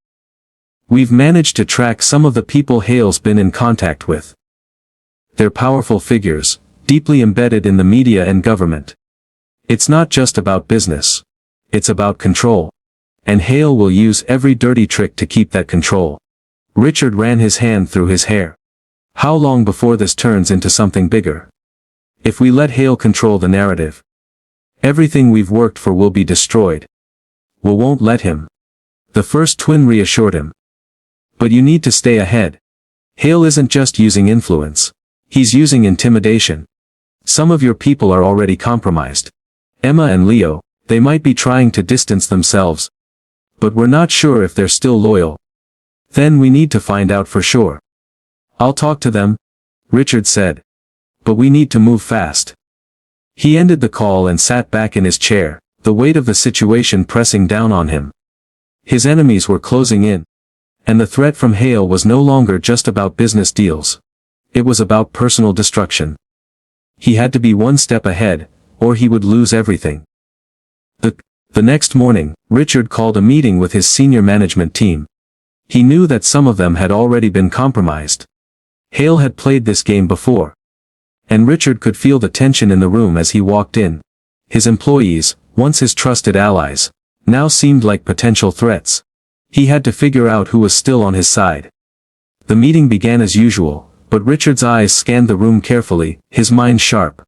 We've managed to track some of the people Hale's been in contact with. They're powerful figures, deeply embedded in the media and government. It's not just about business. It's about control. And Hale will use every dirty trick to keep that control." Richard ran his hand through his hair. "How long before this turns into something bigger? If we let Hale control the narrative, everything we've worked for will be destroyed." "We won't let him," the first twin reassured him. "But you need to stay ahead. Hale isn't just using influence. He's using intimidation. Some of your people are already compromised. Emma and Leo, they might be trying to distance themselves. But we're not sure if they're still loyal. Then we need to find out for sure." "I'll talk to them," Richard said. "But we need to move fast." He ended the call and sat back in his chair, the weight of the situation pressing down on him. His enemies were closing in. And the threat from Hale was no longer just about business deals. It was about personal destruction. He had to be one step ahead, or he would lose everything. The next morning, Richard called a meeting with his senior management team. He knew that some of them had already been compromised. Hale had played this game before. And Richard could feel the tension in the room as he walked in. His employees, once his trusted allies, now seemed like potential threats. He had to figure out who was still on his side. The meeting began as usual, but Richard's eyes scanned the room carefully, his mind sharp.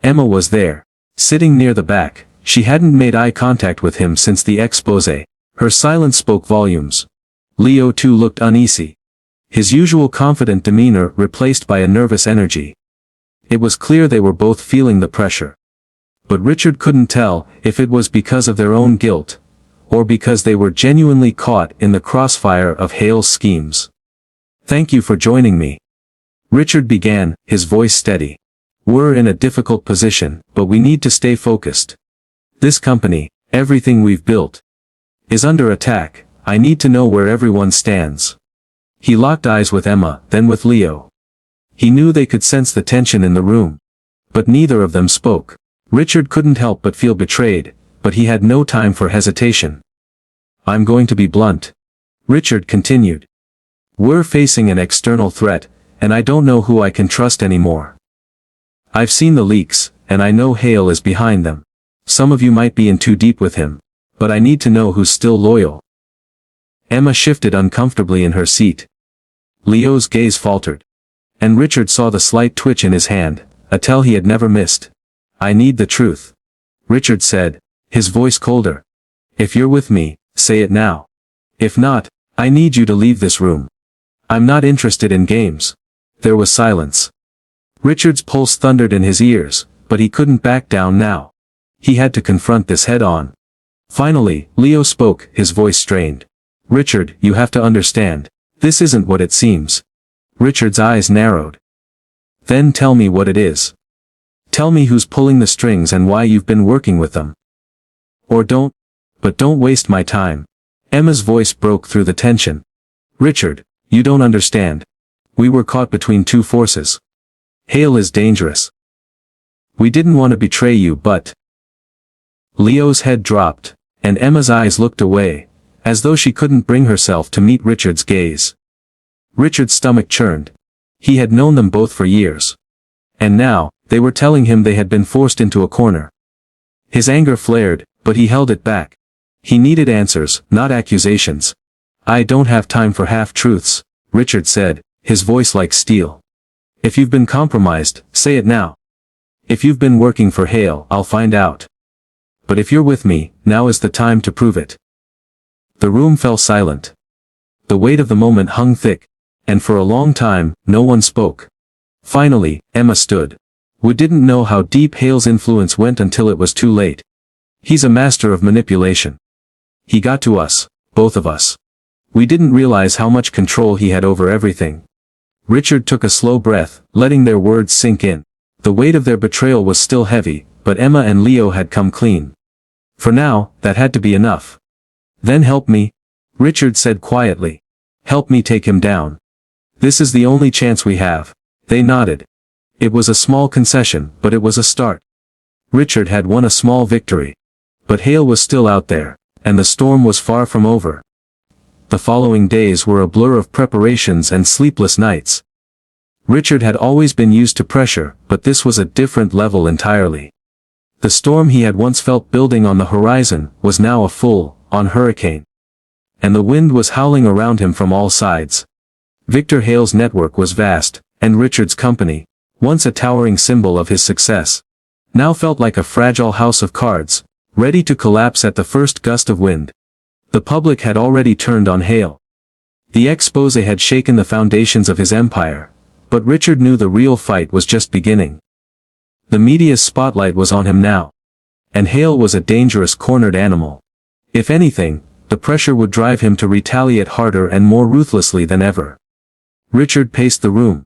Emma was there, sitting near the back. She hadn't made eye contact with him since the exposé. Her silence spoke volumes. Leo too looked uneasy. His usual confident demeanor replaced by a nervous energy. It was clear they were both feeling the pressure. But Richard couldn't tell if it was because of their own guilt, or because they were genuinely caught in the crossfire of Hale's schemes. "Thank you for joining me," Richard began, his voice steady. "We're in a difficult position, but we need to stay focused. This company, everything we've built, is under attack. I need to know where everyone stands." He locked eyes with Emma, then with Leo. He knew they could sense the tension in the room. But neither of them spoke. Richard couldn't help but feel betrayed, but he had no time for hesitation. "I'm going to be blunt," Richard continued. "We're facing an external threat, and I don't know who I can trust anymore. I've seen the leaks, and I know Hale is behind them. Some of you might be in too deep with him, but I need to know who's still loyal." Emma shifted uncomfortably in her seat. Leo's gaze faltered. And Richard saw the slight twitch in his hand, a tell he had never missed. "I need the truth," Richard said, his voice colder. "If you're with me, say it now. If not, I need you to leave this room. I'm not interested in games." There was silence. Richard's pulse thundered in his ears, but he couldn't back down now. He had to confront this head-on. Finally, Leo spoke, his voice strained. "Richard, you have to understand. This isn't what it seems." Richard's eyes narrowed. "Then tell me what it is." Tell me who's pulling the strings and why you've been working with them. Or don't. But don't waste my time. Emma's voice broke through the tension. Richard, you don't understand. We were caught between two forces. Hale is dangerous. We didn't want to betray you, but... Leo's head dropped, and Emma's eyes looked away, as though she couldn't bring herself to meet Richard's gaze. Richard's stomach churned. He had known them both for years. And now, they were telling him they had been forced into a corner. His anger flared, but he held it back. He needed answers, not accusations. I don't have time for half-truths, Richard said, his voice like steel. If you've been compromised, say it now. If you've been working for Hale, I'll find out. But if you're with me, now is the time to prove it. The room fell silent. The weight of the moment hung thick, and for a long time, no one spoke. Finally, Emma stood. We didn't know how deep Hale's influence went until it was too late. He's a master of manipulation. He got to us, both of us. We didn't realize how much control he had over everything. Richard took a slow breath, letting their words sink in. The weight of their betrayal was still heavy, but Emma and Leo had come clean. For now, that had to be enough. Then help me, Richard said quietly. Help me take him down. This is the only chance we have. They nodded. It was a small concession, but it was a start. Richard had won a small victory. But Hale was still out there, and the storm was far from over. The following days were a blur of preparations and sleepless nights. Richard had always been used to pressure, but this was a different level entirely. The storm he had once felt building on the horizon was now a full-on hurricane. And the wind was howling around him from all sides. Victor Hale's network was vast, and Richard's company, once a towering symbol of his success, now felt like a fragile house of cards, ready to collapse at the first gust of wind. The public had already turned on Hale. The expose had shaken the foundations of his empire, but Richard knew the real fight was just beginning. The media's spotlight was on him now. And Hale was a dangerous cornered animal. If anything, the pressure would drive him to retaliate harder and more ruthlessly than ever. Richard paced the room.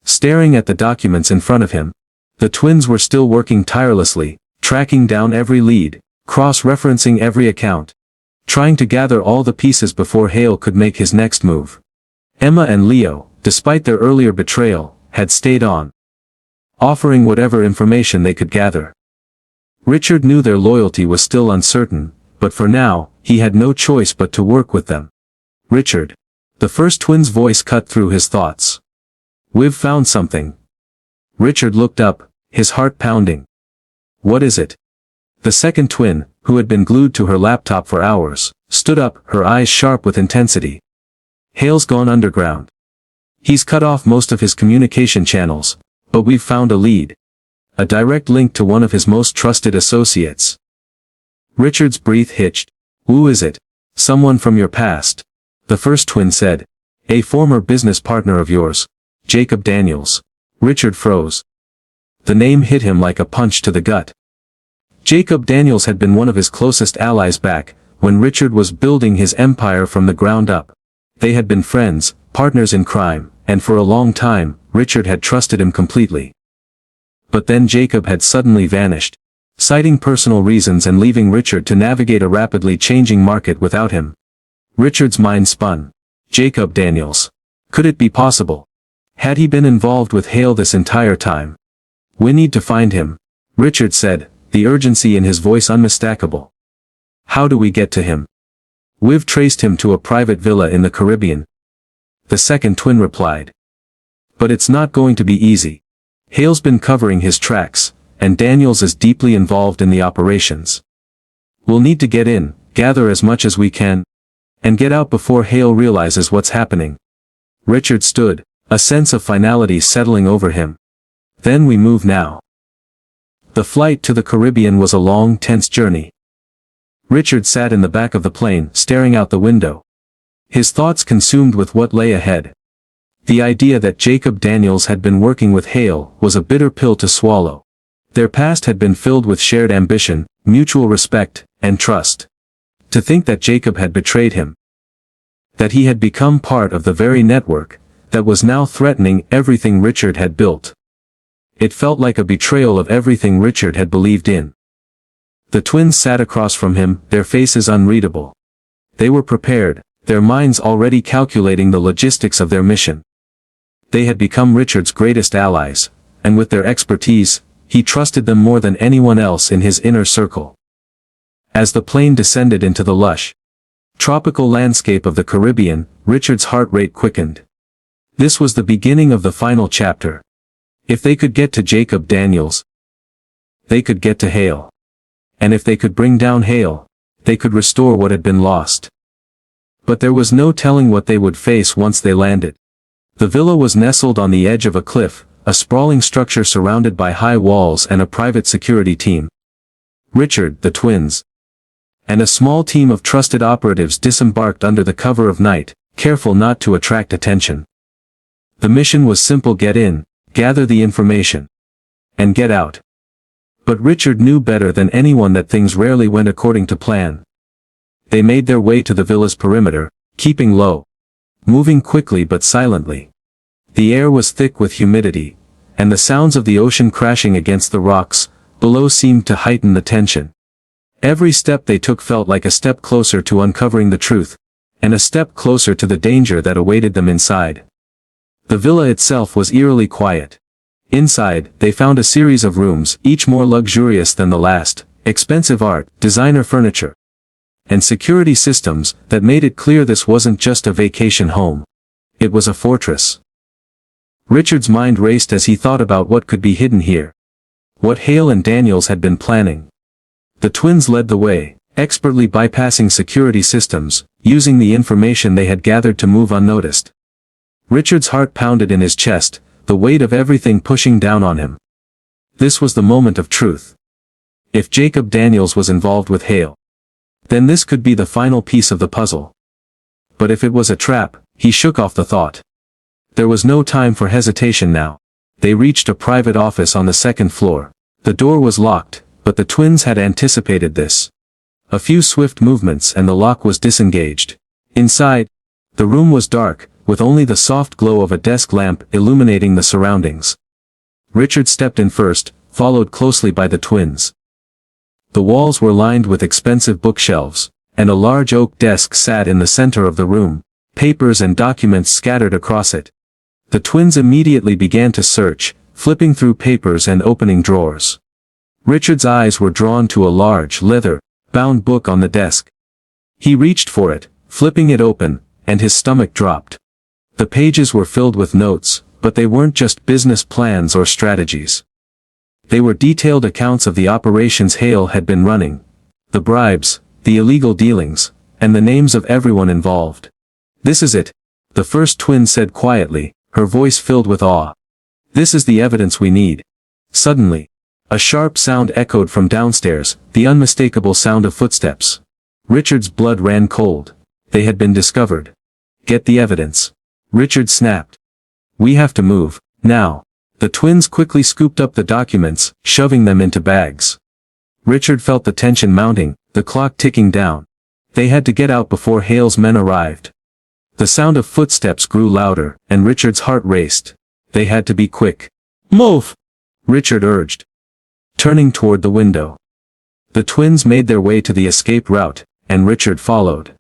Staring at the documents in front of him, the twins were still working tirelessly, tracking down every lead, cross-referencing every account, trying to gather all the pieces before Hale could make his next move. Emma and Leo, despite their earlier betrayal, had stayed on, offering whatever information they could gather. Richard knew their loyalty was still uncertain, but for now, he had no choice but to work with them. Richard. The first twin's voice cut through his thoughts. We've found something. Richard looked up, his heart pounding. What is it? The second twin, who had been glued to her laptop for hours, stood up, her eyes sharp with intensity. Hale's gone underground. He's cut off most of his communication channels, but we've found a lead. A direct link to one of his most trusted associates. Richard's breath hitched. Who is it? Someone from your past. The first twin said. A former business partner of yours. Jacob Daniels. Richard froze. The name hit him like a punch to the gut. Jacob Daniels had been one of his closest allies back when Richard was building his empire from the ground up. They had been friends, partners in crime, and for a long time, Richard had trusted him completely. But then Jacob had suddenly vanished, citing personal reasons and leaving Richard to navigate a rapidly changing market without him. Richard's mind spun. Jacob Daniels. Could it be possible? Had he been involved with Hale this entire time? We need to find him, Richard said, the urgency in his voice unmistakable. How do we get to him? We've traced him to a private villa in the Caribbean. The second twin replied. But it's not going to be easy. Hale's been covering his tracks, and Daniels is deeply involved in the operations. We'll need to get in, gather as much as we can, and get out before Hale realizes what's happening. Richard stood, a sense of finality settling over him. Then we move now. The flight to the Caribbean was a long, tense journey. Richard sat in the back of the plane, staring out the window. His thoughts consumed with what lay ahead. The idea that Jacob Daniels had been working with Hale was a bitter pill to swallow. Their past had been filled with shared ambition, mutual respect, and trust. To think that Jacob had betrayed him. That he had become part of the very network that was now threatening everything Richard had built. It felt like a betrayal of everything Richard had believed in. The twins sat across from him, their faces unreadable. They were prepared, their minds already calculating the logistics of their mission. They had become Richard's greatest allies, and with their expertise, he trusted them more than anyone else in his inner circle. As the plane descended into the lush, tropical landscape of the Caribbean, Richard's heart rate quickened. This was the beginning of the final chapter. If they could get to Jacob Daniels, they could get to Hale. And if they could bring down Hale, they could restore what had been lost. But there was no telling what they would face once they landed. The villa was nestled on the edge of a cliff, a sprawling structure surrounded by high walls and a private security team. Richard, the twins, and a small team of trusted operatives disembarked under the cover of night, careful not to attract attention. The mission was simple: get in, gather the information, and get out. But Richard knew better than anyone that things rarely went according to plan. They made their way to the villa's perimeter, keeping low, moving quickly but silently. The air was thick with humidity, and the sounds of the ocean crashing against the rocks below seemed to heighten the tension. Every step they took felt like a step closer to uncovering the truth, and a step closer to the danger that awaited them inside. The villa itself was eerily quiet. Inside, they found a series of rooms, each more luxurious than the last, expensive art, designer furniture, and security systems that made it clear this wasn't just a vacation home. It was a fortress. Richard's mind raced as he thought about what could be hidden here. What Hale and Daniels had been planning. The twins led the way, expertly bypassing security systems, using the information they had gathered to move unnoticed. Richard's heart pounded in his chest, the weight of everything pushing down on him. This was the moment of truth. If Jacob Daniels was involved with Hale, then this could be the final piece of the puzzle. But if it was a trap, he shook off the thought. There was no time for hesitation now. They reached a private office on the second floor. The door was locked, but the twins had anticipated this. A few swift movements and the lock was disengaged. Inside, the room was dark, with only the soft glow of a desk lamp illuminating the surroundings. Richard stepped in first, followed closely by the twins. The walls were lined with expensive bookshelves, and a large oak desk sat in the center of the room, papers and documents scattered across it. The twins immediately began to search, flipping through papers and opening drawers. Richard's eyes were drawn to a large, leather-bound book on the desk. He reached for it, flipping it open, and his stomach dropped. The pages were filled with notes, but they weren't just business plans or strategies. They were detailed accounts of the operations Hale had been running, the bribes, the illegal dealings, and the names of everyone involved. "This is it," the first twin said quietly, her voice filled with awe. "This is the evidence we need." Suddenly, a sharp sound echoed from downstairs, the unmistakable sound of footsteps. Richard's blood ran cold. They had been discovered. "Get the evidence," Richard snapped. "We have to move, now." The twins quickly scooped up the documents, shoving them into bags. Richard felt the tension mounting, the clock ticking down. They had to get out before Hale's men arrived. The sound of footsteps grew louder, and Richard's heart raced. They had to be quick. "Move!" Richard urged, turning toward the window. The twins made their way to the escape route, and Richard followed.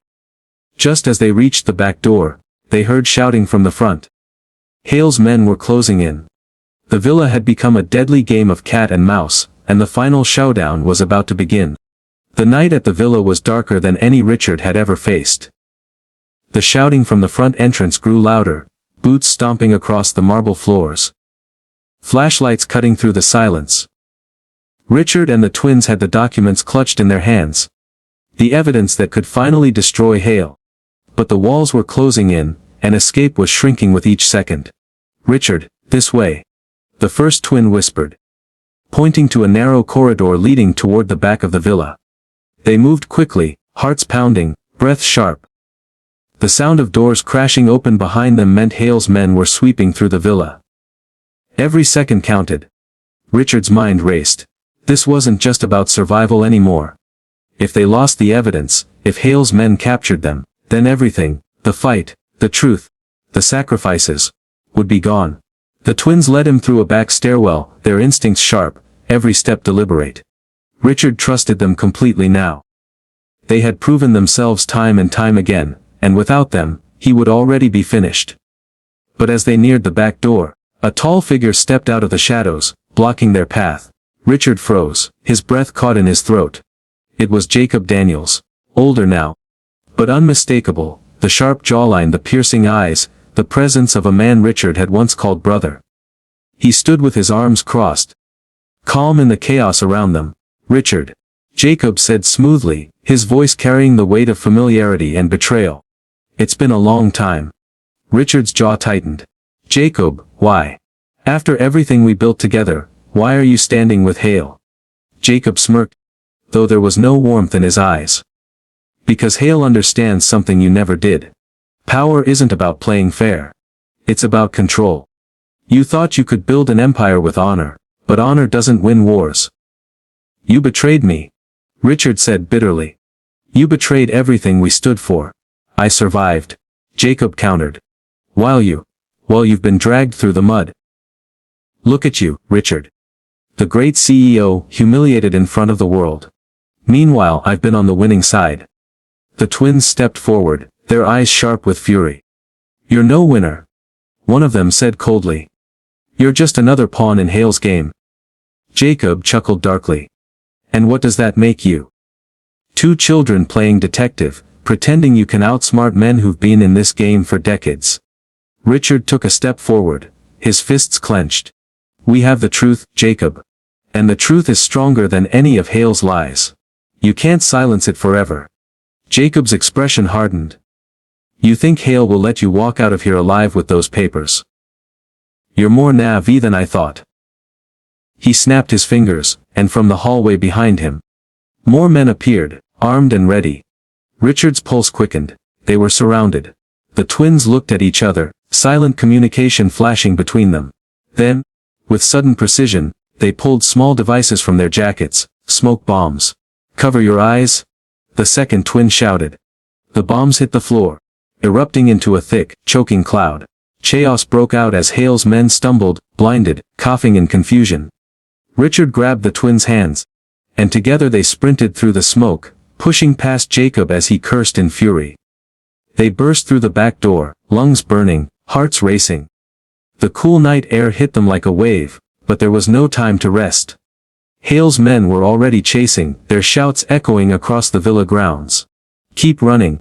Just as they reached the back door, they heard shouting from the front. Hale's men were closing in. The villa had become a deadly game of cat and mouse, and the final showdown was about to begin. The night at the villa was darker than any Richard had ever faced. The shouting from the front entrance grew louder, boots stomping across the marble floors. Flashlights cutting through the silence. Richard and the twins had the documents clutched in their hands. The evidence that could finally destroy Hale. But the walls were closing in, and escape was shrinking with each second. "Richard, this way," the first twin whispered, pointing to a narrow corridor leading toward the back of the villa. They moved quickly, hearts pounding, breath sharp. The sound of doors crashing open behind them meant Hale's men were sweeping through the villa. Every second counted. Richard's mind raced. This wasn't just about survival anymore. If they lost the evidence, if Hale's men captured them, then everything, the fight, the truth, the sacrifices, would be gone. The twins led him through a back stairwell, their instincts sharp, every step deliberate. Richard trusted them completely now. They had proven themselves time and time again, and without them, he would already be finished. But as they neared the back door, a tall figure stepped out of the shadows, blocking their path. Richard froze, his breath caught in his throat. It was Jacob Daniels, older now, but unmistakable, the sharp jawline, the piercing eyes, the presence of a man Richard had once called brother. He stood with his arms crossed, calm in the chaos around them. "Richard," Jacob said smoothly, his voice carrying the weight of familiarity and betrayal. "It's been a long time." Richard's jaw tightened. "Jacob, why? After everything we built together, why are you standing with Hale?" Jacob smirked, though there was no warmth in his eyes. "Because Hale understands something you never did. Power isn't about playing fair. It's about control. You thought you could build an empire with honor, but honor doesn't win wars. You betrayed me," Richard said bitterly. "You betrayed everything we stood for." "I survived," Jacob countered. Well, you've been dragged through the mud. Look at you, Richard. The great CEO, humiliated in front of the world. Meanwhile, I've been on the winning side." The twins stepped forward, their eyes sharp with fury. "You're no winner," one of them said coldly. "You're just another pawn in Hale's game." Jacob chuckled darkly. "And what does that make you? Two children playing detective, pretending you can outsmart men who've been in this game for decades." Richard took a step forward, his fists clenched. "We have the truth, Jacob. And the truth is stronger than any of Hale's lies. You can't silence it forever." Jacob's expression hardened. "You think Hale will let you walk out of here alive with those papers? You're more naive than I thought." He snapped his fingers, and from the hallway behind him, more men appeared, armed and ready. Richard's pulse quickened. They were surrounded. The twins looked at each other, silent communication flashing between them. Then, with sudden precision, they pulled small devices from their jackets, smoke bombs. "Cover your eyes," the second twin shouted. The bombs hit the floor, erupting into a thick, choking cloud. Chaos broke out as Hale's men stumbled, blinded, coughing in confusion. Richard grabbed the twins' hands, and together they sprinted through the smoke, pushing past Jacob as he cursed in fury. They burst through the back door, lungs burning, hearts racing. The cool night air hit them like a wave, but there was no time to rest. Hale's men were already chasing, their shouts echoing across the villa grounds. "Keep running,"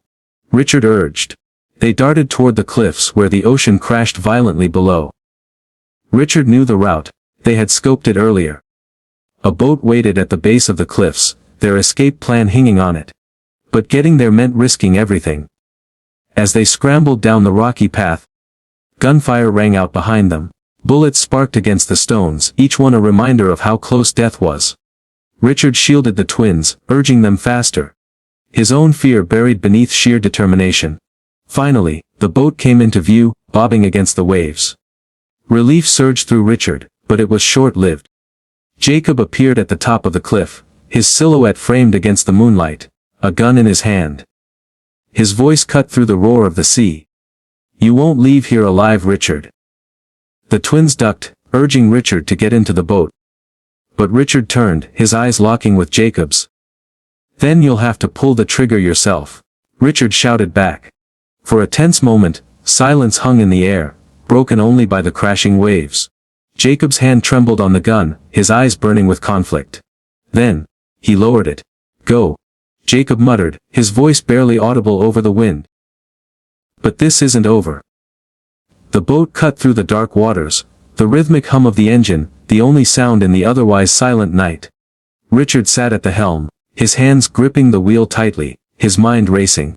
Richard urged. They darted toward the cliffs where the ocean crashed violently below. Richard knew the route, they had scoped it earlier. A boat waited at the base of the cliffs, their escape plan hinging on it. But getting there meant risking everything. As they scrambled down the rocky path, gunfire rang out behind them. Bullets sparked against the stones, each one a reminder of how close death was. Richard shielded the twins, urging them faster. His own fear buried beneath sheer determination. Finally, the boat came into view, bobbing against the waves. Relief surged through Richard, but it was short-lived. Jacob appeared at the top of the cliff, his silhouette framed against the moonlight, a gun in his hand. His voice cut through the roar of the sea. "You won't leave here alive, Richard." The twins ducked, urging Richard to get into the boat. But Richard turned, his eyes locking with Jacob's. "Then you'll have to pull the trigger yourself," Richard shouted back. For a tense moment, silence hung in the air, broken only by the crashing waves. Jacob's hand trembled on the gun, his eyes burning with conflict. Then, he lowered it. "Go," Jacob muttered, his voice barely audible over the wind. But this isn't over. The boat cut through the dark waters, the rhythmic hum of the engine, the only sound in the otherwise silent night. Richard sat at the helm, his hands gripping the wheel tightly, his mind racing.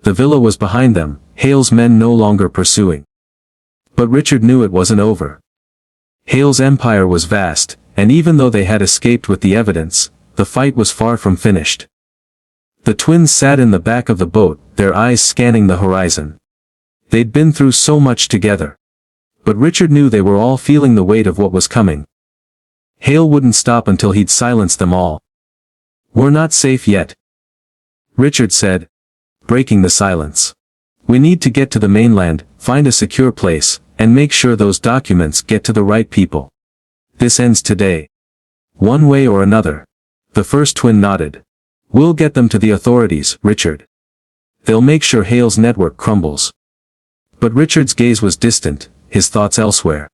The villa was behind them, Hale's men no longer pursuing. But Richard knew it wasn't over. Hale's empire was vast, and even though they had escaped with the evidence, the fight was far from finished. The twins sat in the back of the boat, their eyes scanning the horizon. They'd been through so much together. But Richard knew they were all feeling the weight of what was coming. Hale wouldn't stop until he'd silenced them all. "We're not safe yet," Richard said, breaking the silence. "We need to get to the mainland, find a secure place, and make sure those documents get to the right people. This ends today. One way or another. The first twin nodded. We'll get them to the authorities, Richard. They'll make sure Hale's network crumbles. But Richard's gaze was distant, his thoughts elsewhere.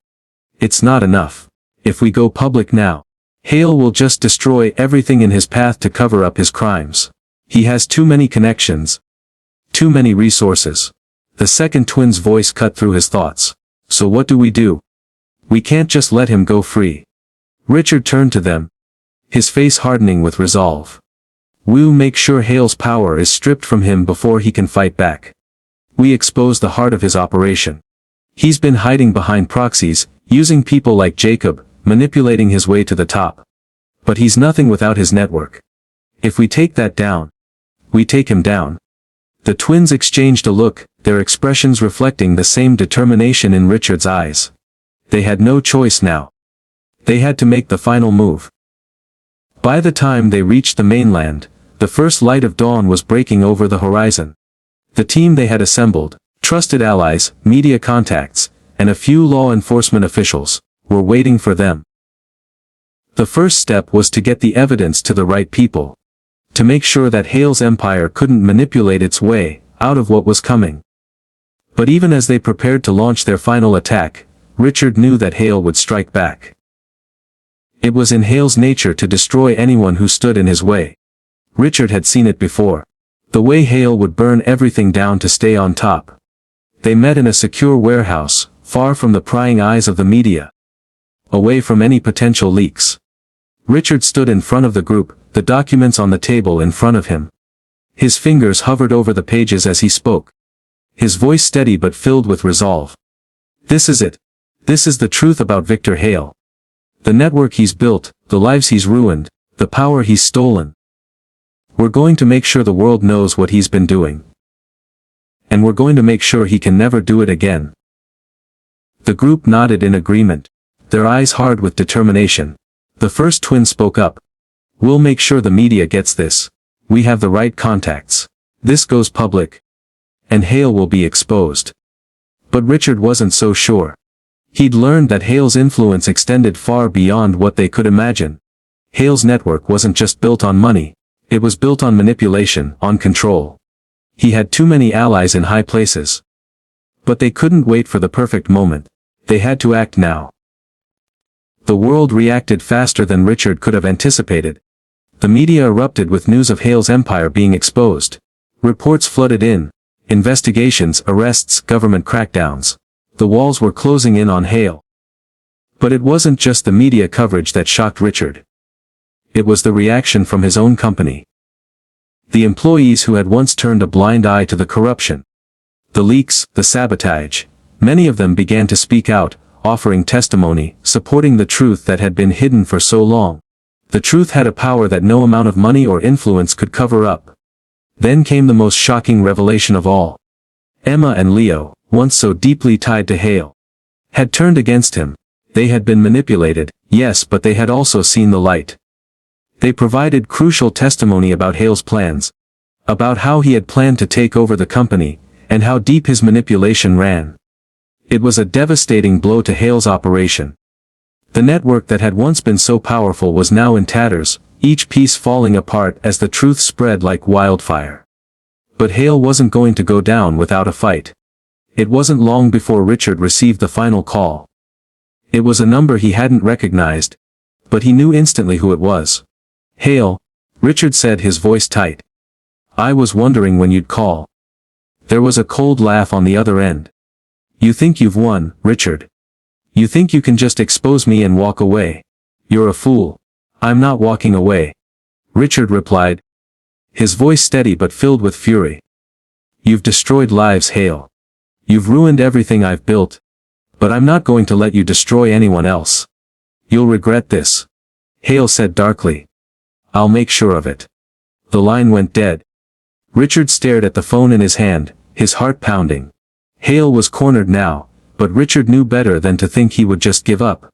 It's not enough. If we go public now, Hale will just destroy everything in his path to cover up his crimes. He has too many connections. Too many resources. The second twin's voice cut through his thoughts. So what do? We can't just let him go free. Richard turned to them, his face hardening with resolve. We'll make sure Hale's power is stripped from him before he can fight back. We expose the heart of his operation. He's been hiding behind proxies, using people like Jacob, manipulating his way to the top. But he's nothing without his network. If we take that down, we take him down. The twins exchanged a look, their expressions reflecting the same determination in Richard's eyes. They had no choice now. They had to make the final move. By the time they reached the mainland, the first light of dawn was breaking over the horizon. The team they had assembled, trusted allies, media contacts, and a few law enforcement officials, were waiting for them. The first step was to get the evidence to the right people. To make sure that Hale's empire couldn't manipulate its way out of what was coming. But even as they prepared to launch their final attack, Richard knew that Hale would strike back. It was in Hale's nature to destroy anyone who stood in his way. Richard had seen it before. The way Hale would burn everything down to stay on top. They met in a secure warehouse, far from the prying eyes of the media. Away from any potential leaks. Richard stood in front of the group, the documents on the table in front of him. His fingers hovered over the pages as he spoke. His voice steady but filled with resolve. This is it. This is the truth about Victor Hale. The network he's built, the lives he's ruined, the power he's stolen. We're going to make sure the world knows what he's been doing. And we're going to make sure he can never do it again. The group nodded in agreement, their eyes hard with determination. The first twin spoke up. We'll make sure the media gets this. We have the right contacts. This goes public. And Hale will be exposed. But Richard wasn't so sure. He'd learned that Hale's influence extended far beyond what they could imagine. Hale's network wasn't just built on money. It was built on manipulation, on control. He had too many allies in high places. But they couldn't wait for the perfect moment. They had to act now. The world reacted faster than Richard could have anticipated. The media erupted with news of Hale's empire being exposed. Reports flooded in. Investigations, arrests, government crackdowns. The walls were closing in on Hale. But it wasn't just the media coverage that shocked Richard. It was the reaction from his own company. The employees who had once turned a blind eye to the corruption. The leaks, the sabotage. Many of them began to speak out, offering testimony, supporting the truth that had been hidden for so long. The truth had a power that no amount of money or influence could cover up. Then came the most shocking revelation of all. Emma and Leo, once so deeply tied to Hale, had turned against him. They had been manipulated, yes, but they had also seen the light. They provided crucial testimony about Hale's plans. About how he had planned to take over the company, and how deep his manipulation ran. It was a devastating blow to Hale's operation. The network that had once been so powerful was now in tatters, each piece falling apart as the truth spread like wildfire. But Hale wasn't going to go down without a fight. It wasn't long before Richard received the final call. It was a number he hadn't recognized, but he knew instantly who it was. Hale, Richard said, his voice tight. I was wondering when you'd call. There was a cold laugh on the other end. You think you've won, Richard. You think you can just expose me and walk away. You're a fool. I'm not walking away. Richard replied. His voice steady but filled with fury. You've destroyed lives, Hale. You've ruined everything I've built. But I'm not going to let you destroy anyone else. You'll regret this. Hale said darkly. I'll make sure of it. The line went dead. Richard stared at the phone in his hand, his heart pounding. Hale was cornered now, but Richard knew better than to think he would just give up.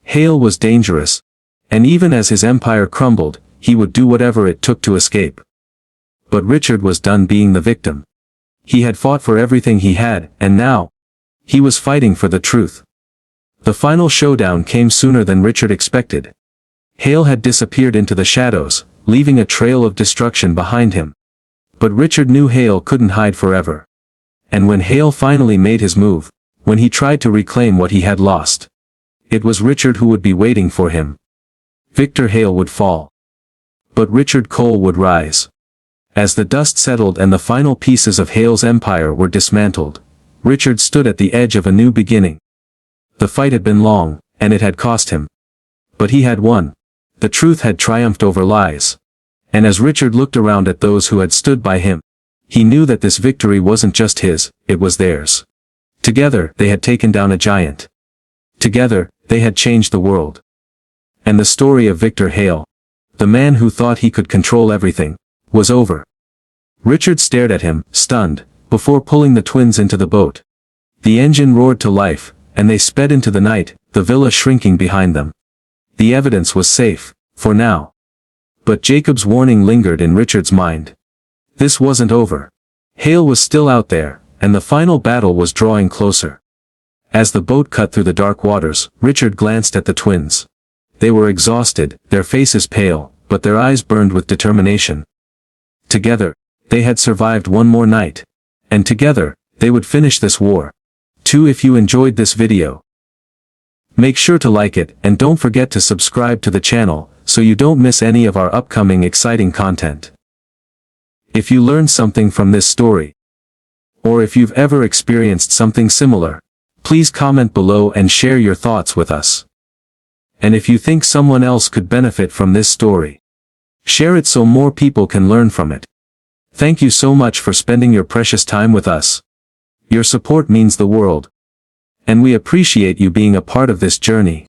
Hale was dangerous. And even as his empire crumbled, he would do whatever it took to escape. But Richard was done being the victim. He had fought for everything he had, and now, He was fighting for the truth. The final showdown came sooner than Richard expected. Hale had disappeared into the shadows, leaving a trail of destruction behind him. But Richard knew Hale couldn't hide forever. And when Hale finally made his move, when he tried to reclaim what he had lost, it was Richard who would be waiting for him. Victor Hale would fall. But Richard Cole would rise. As the dust settled and the final pieces of Hale's empire were dismantled, Richard stood at the edge of a new beginning. The fight had been long, and it had cost him. But he had won. The truth had triumphed over lies. And as Richard looked around at those who had stood by him, he knew that this victory wasn't just his, it was theirs. Together, they had taken down a giant. Together, they had changed the world. And the story of Victor Hale, the man who thought he could control everything, was over. Richard stared at him, stunned, before pulling the twins into the boat. The engine roared to life, and they sped into the night, the villa shrinking behind them. The evidence was safe, for now. But Jacob's warning lingered in Richard's mind. This wasn't over. Hale was still out there, and the final battle was drawing closer. As the boat cut through the dark waters, Richard glanced at the twins. They were exhausted, their faces pale, but their eyes burned with determination. Together, they had survived one more night. And together, they would finish this war. If you enjoyed this video, make sure to like it and don't forget to subscribe to the channel, so you don't miss any of our upcoming exciting content. If you learned something from this story, or if you've ever experienced something similar, please comment below and share your thoughts with us. And if you think someone else could benefit from this story, share it so more people can learn from it. Thank you so much for spending your precious time with us. Your support means the world. And we appreciate you being a part of this journey.